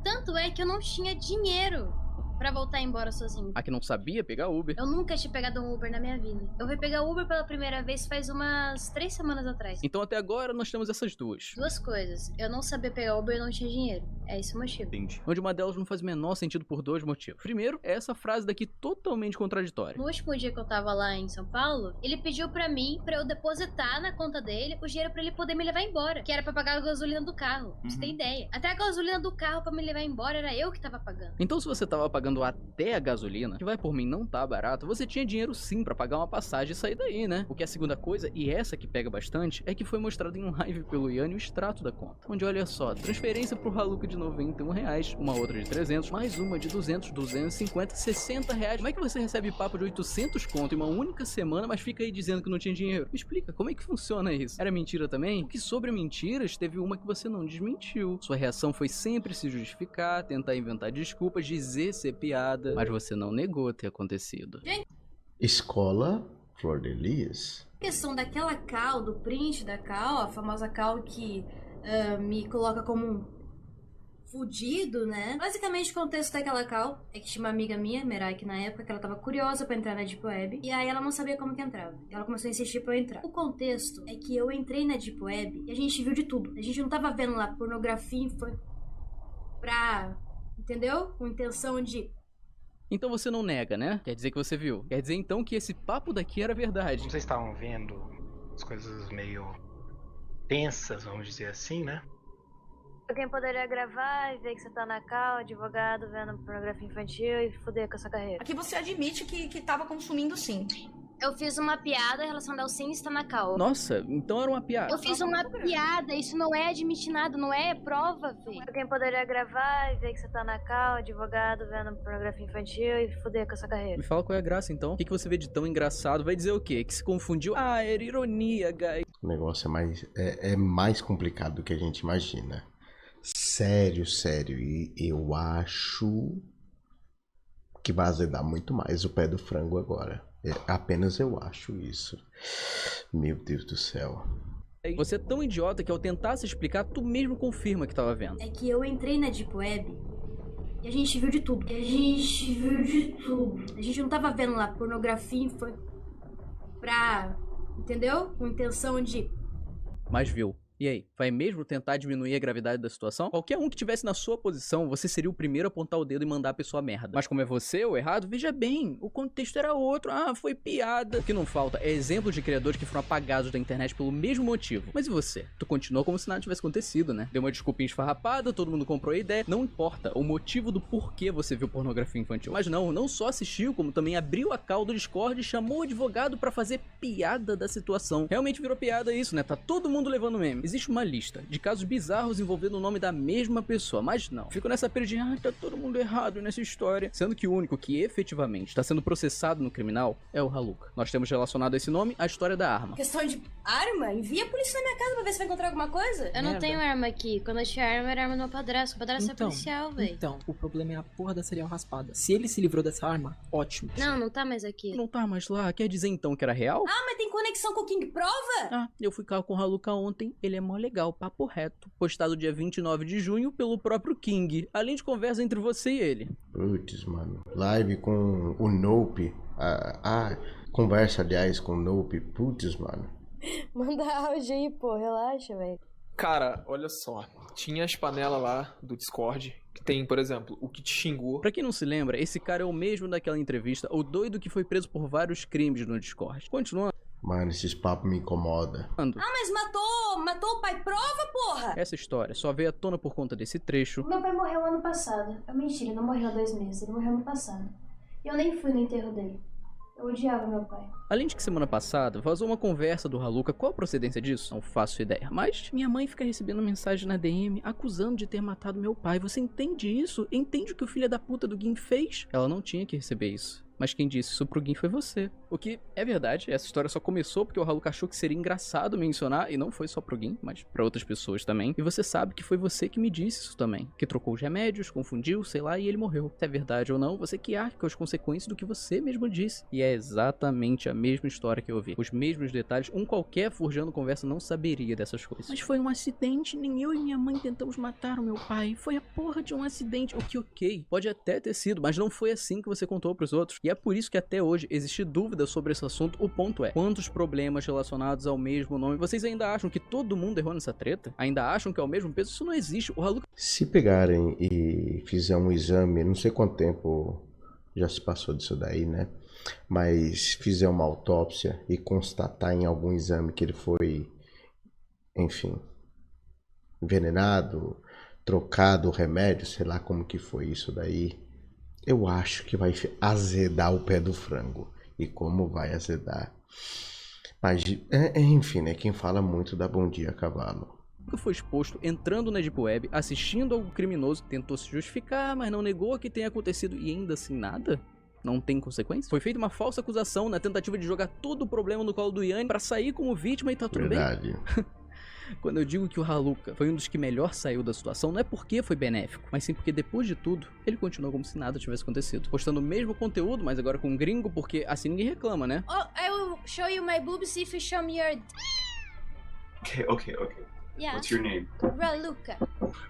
tanto é que eu não tinha dinheiro pra voltar embora sozinho. Aqui não sabia pegar Uber. Eu nunca tinha pegado um Uber na minha vida. Eu fui pegar Uber pela primeira vez faz umas 3 semanas atrás. Então até agora nós temos essas duas. Duas coisas. Eu não sabia pegar Uber e não tinha dinheiro. É esse o motivo. Entendi. Onde uma delas não faz o menor sentido por 2 motivos. Primeiro, é essa frase daqui totalmente contraditória. No último dia que eu tava lá em São Paulo, ele pediu pra mim, pra eu depositar na conta dele o dinheiro pra ele poder me levar embora. Que era pra pagar a gasolina do carro. Pra você ter ideia. Até a gasolina do carro pra me levar embora era eu que tava pagando. Então se você tava pagando até a gasolina, que vai por mim não tá barato, você tinha dinheiro sim pra pagar uma passagem e sair daí, né? O que é a segunda coisa, e essa que pega bastante, é que foi mostrado em um live pelo Yanni o extrato da conta. Onde olha só, transferência pro Raluca de R$91, uma outra de 300, mais uma de 200, 250, R$60. Como é que você recebe papo de 800 conto em uma única semana, mas fica aí dizendo que não tinha dinheiro? Me explica, como é que funciona isso? Era mentira também? Porque sobre mentiras, teve uma que você não desmentiu. Sua reação foi sempre se justificar, tentar inventar desculpas, dizer ser piada, mas você não negou ter acontecido. Escola Flor de Lis. A questão daquela call, do print da call, a famosa call que me coloca como um fudido, né? Basicamente o contexto daquela call é que tinha uma amiga minha, Merai, que na época que ela tava curiosa pra entrar na Deep Web, e aí ela não sabia como que entrava. E ela começou a insistir pra eu entrar. O contexto é que eu entrei na Deep Web e a gente viu de tudo. A gente não tava vendo lá pornografia pra... entendeu? Com intenção de... Então você não nega, né? Quer dizer que você viu. Quer dizer então que esse papo daqui era verdade. Vocês estavam vendo as coisas meio tensas, vamos dizer assim, né? Alguém poderia gravar e ver que você tá na cal, advogado, vendo pornografia infantil e foder com a sua carreira. Aqui você admite que tava consumindo sim. Eu fiz uma piada em relação ao sim estar na cal. Nossa, então era uma piada. Eu fiz uma piada, isso não é admitir nada, não é prova, filho. Alguém poderia gravar e ver que você tá na cal, advogado, vendo pornografia infantil e foder com a sua carreira. Me fala qual é a graça então. O que você vê de tão engraçado? Vai dizer o quê? Que se confundiu? Ah, era ironia, guy. O negócio é mais complicado do que a gente imagina. Sério. E eu acho que vai azedar muito mais o pé do frango agora. Apenas eu acho isso. Meu Deus do céu. Você é tão idiota que ao tentar se explicar, tu mesmo confirma que tava vendo. É que eu entrei na Deep Web e a gente viu de tudo. A gente não tava vendo lá pornografia pra... entendeu? Com intenção de... Mas viu. E aí, vai mesmo tentar diminuir a gravidade da situação? Qualquer um que tivesse na sua posição, você seria o primeiro a apontar o dedo e mandar a pessoa a merda. Mas como é você o errado, veja bem, o contexto era outro. Ah, foi piada. O que não falta é exemplos de criadores que foram apagados da internet pelo mesmo motivo. Mas e você? Tu continuou como se nada tivesse acontecido, né? Deu uma desculpinha esfarrapada, todo mundo comprou a ideia. Não importa o motivo do porquê você viu pornografia infantil. Mas não só assistiu, como também abriu a call do Discord e chamou o advogado pra fazer piada da situação. Realmente virou piada isso, né? Tá todo mundo levando meme. Existe uma lista de casos bizarros envolvendo o nome da mesma pessoa, mas não. Fico nessa peridinha, tá todo mundo errado nessa história. Sendo que o único que efetivamente está sendo processado no criminal é o Raluca. Nós temos relacionado a esse nome a história da arma. Questão de arma? Envia a polícia na minha casa pra ver se vai encontrar alguma coisa? Eu não tenho arma aqui. Quando eu tinha arma, era arma do meu padrasto. O padrasto é Então, policial, velho. Então, o problema é a porra da cereal raspada. Se ele se livrou dessa arma, ótimo. Não tá mais aqui. Não tá mais lá. Quer dizer então que era real? Ah, mas tem conexão com o King Prova? Ah, eu fui cá com o Raluca ontem. Ele é mó legal, papo reto. Postado dia 29 de junho pelo próprio King. Além de conversa entre você e ele. Putz, mano. Live com o Nope. Conversa, aliás, com o Nope. Putz, mano. Manda áudio aí, pô. Relaxa, velho. Cara, olha só. Tinha as panelas lá do Discord, que tem, por exemplo, o que te xingou. Pra quem não se lembra, esse cara é o mesmo daquela entrevista, o doido que foi preso por vários crimes no Discord. Continuando. Mano, esses papos me incomodam. Ah, mas matou o pai prova, porra! Essa história só veio à tona por conta desse trecho. Meu pai morreu ano passado. É mentira, não morreu há 2 meses. Ele morreu ano passado. E eu nem fui no enterro dele. Eu odiava meu pai. Além de que semana passada vazou uma conversa do Haluka. Qual a procedência disso? Não faço ideia. Mas minha mãe fica recebendo mensagem na DM acusando de ter matado meu pai. Você entende isso? Entende o que o filho da puta do Gin fez? Ela não tinha que receber isso. Mas quem disse isso pro Gin foi você. O que é verdade, essa história só começou porque o Haluka achou que seria engraçado mencionar, e não foi só pro Gin, mas pra outras pessoas também. E você sabe que foi você que me disse isso também. Que trocou os remédios, confundiu, sei lá, e ele morreu. Se é verdade ou não, você que arca com as consequências do que você mesmo disse. E é exatamente a mesma história que eu ouvi. Os mesmos detalhes, um qualquer forjando conversa não saberia dessas coisas. Mas foi um acidente, nem eu e minha mãe tentamos matar o meu pai. Foi a porra de um acidente. O que ok, pode até ter sido, mas não foi assim que você contou pros outros. E é por isso que até hoje existe dúvida sobre esse assunto. O ponto é, quantos problemas relacionados ao mesmo nome vocês ainda acham que todo mundo errou nessa treta? Ainda acham que é o mesmo peso? Isso não existe. O Haluka... Se pegarem e fizer um exame, não sei quanto tempo já se passou disso daí, né? Mas fizer uma autópsia e constatar em algum exame que ele foi, enfim, envenenado, trocado o remédio, sei lá como que foi isso daí, eu acho que vai azedar o pé do frango. E como vai azedar? Mas, enfim, né? Quem fala muito dá bom dia a cavalo. Foi exposto entrando na Deep Web, assistindo algo criminoso, tentou se justificar, mas não negou que tenha acontecido e ainda assim nada? Não tem consequência? Foi feita uma falsa acusação na tentativa de jogar todo o problema no colo do Yanni pra sair como vítima e tá tudo Verdade. bem? Quando eu digo que o Haluka foi um dos que melhor saiu da situação, não é porque foi benéfico, mas sim porque depois de tudo, ele continuou como se nada tivesse acontecido. Postando o mesmo conteúdo, mas agora com um gringo, porque assim ninguém reclama, né? Oh, I will show you my boobs if you show me your... Okay. Yeah. What's your name? Raluca.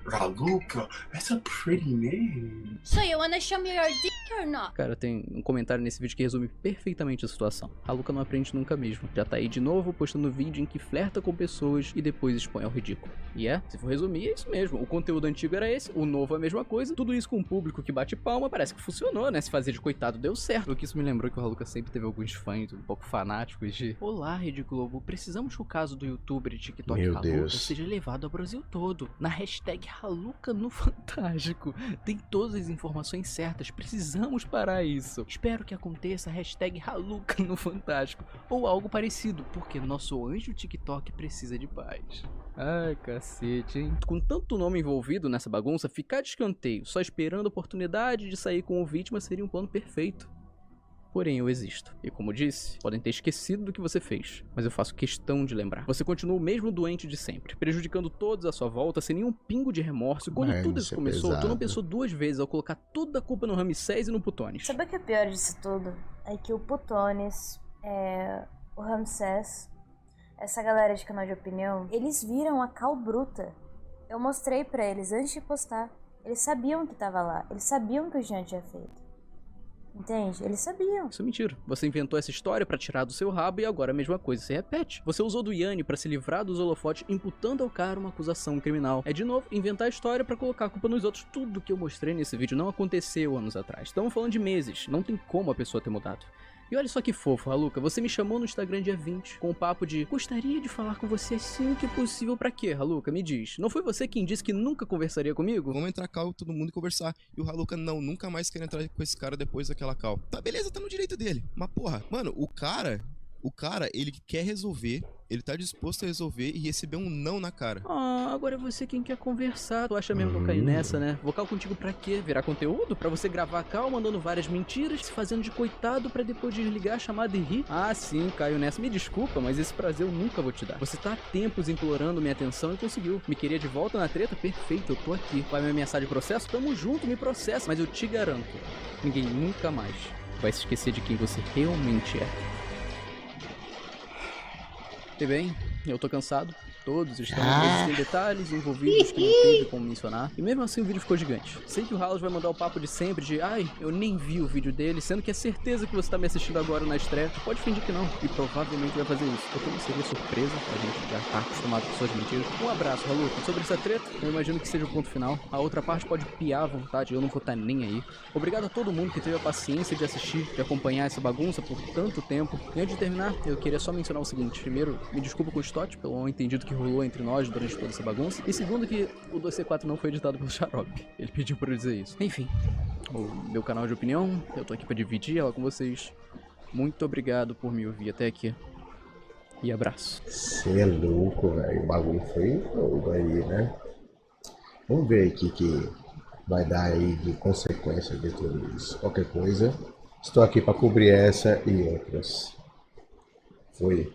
Raluca? That's a pretty name. So you wanna show me your dick or not? Cara, tem um comentário nesse vídeo que resume perfeitamente a situação. Haluka não aprende nunca mesmo. Já tá aí de novo postando vídeo em que flerta com pessoas e depois expõe ao ridículo. E se for resumir, é isso mesmo. O conteúdo antigo era esse, o novo é a mesma coisa. Tudo isso com um público que bate palma, parece que funcionou, né? Se fazer de coitado deu certo. O que isso me lembrou que o Haluka sempre teve alguns fãs um pouco fanáticos de: olá, Rede Globo, precisamos que o caso do youtuber e TikTok Meu Haluka Deus. seja levado ao Brasil todo. Na hashtag Haluka no Fantástico. Tem todas as informações certas. Precisamos parar isso. Espero que aconteça a hashtag Haluka no Fantástico. Ou algo parecido. Porque nosso anjo TikTok precisa de paz. Ai, cacete, hein? Com tanto nome envolvido nessa bagunça, ficar de escanteio, só esperando a oportunidade de sair como vítima seria um plano perfeito. Porém, eu existo. E como disse, podem ter esquecido do que você fez, mas eu faço questão de lembrar. Você continua o mesmo doente de sempre, prejudicando todos à sua volta, sem nenhum pingo de remorso. Quando tudo isso começou, tu não pensou duas vezes ao colocar toda a culpa no Ramsés e no Putones. Sabe o que é pior disso tudo? É que o Putones, o Ramsés, essa galera de canal de opinião, eles viram a cal bruta. Eu mostrei pra eles antes de postar. Eles sabiam que tava lá, eles sabiam que o Jean tinha feito. Entende? Eles sabiam. Isso é mentira. Você inventou essa história pra tirar do seu rabo e agora a mesma coisa se repete. Você usou do Yanni pra se livrar dos holofotes, imputando ao cara uma acusação criminal. É de novo inventar a história pra colocar a culpa nos outros. Tudo que eu mostrei nesse vídeo não aconteceu anos atrás. Estamos falando de meses. Não tem como a pessoa ter mudado. E olha só que fofo, Haluka, você me chamou no Instagram dia 20 com o papo de: gostaria de falar com você assim que possível. Pra quê, Haluka? Me diz. Não foi você quem disse que nunca conversaria comigo? Vamos entrar call, todo mundo conversar. E o Haluka, não, nunca mais quer entrar com esse cara depois daquela call. Tá, beleza, tá no direito dele. Mas porra, mano, o cara, ele quer resolver, ele tá disposto a resolver e receber um não na cara. Agora é você quem quer conversar. Tu acha mesmo que eu caí nessa, né? Vou cal contigo pra quê? Virar conteúdo? Pra você gravar a cal mandando várias mentiras, se fazendo de coitado pra depois desligar a chamada e rir? Ah, sim, caiu nessa. Me desculpa, mas esse prazer eu nunca vou te dar. Você tá há tempos implorando minha atenção e conseguiu. Me queria de volta na treta? Perfeito, eu tô aqui. Vai me ameaçar de processo? Tamo junto, me processa. Mas eu te garanto, ninguém nunca mais vai se esquecer de quem você realmente é. E bem, eu tô cansado. Todos estão, existem detalhes envolvidos que não teve como mencionar. E mesmo assim o vídeo ficou gigante. Sei que o Halos vai mandar o papo de sempre de: ai, eu nem vi o vídeo dele, sendo que é certeza que você tá me assistindo agora na estreia. Tu pode fingir que não, e provavelmente vai fazer isso. Eu não seria surpresa, a gente já tá acostumado com suas mentiras. Um abraço, Haluka. Sobre essa treta, eu imagino que seja o ponto final. A outra parte pode piar à vontade, eu não vou estar nem aí. Obrigado a todo mundo que teve a paciência de assistir, de acompanhar essa bagunça por tanto tempo. E antes de terminar, eu queria só mencionar o seguinte: primeiro, me desculpa com o Stott pelo mal entendido que rolou entre nós durante toda essa bagunça. E segundo, que o 2C4 não foi editado pelo Xarope. Ele pediu pra eu dizer isso. Enfim, o meu canal de opinião, eu tô aqui pra dividir ela com vocês. Muito obrigado por me ouvir até aqui. E abraço. Você é louco, velho. O bagulho foi todo aí, né? Vamos ver aqui que vai dar aí de consequência de tudo isso. Qualquer coisa, estou aqui para cobrir essa e outras. Foi.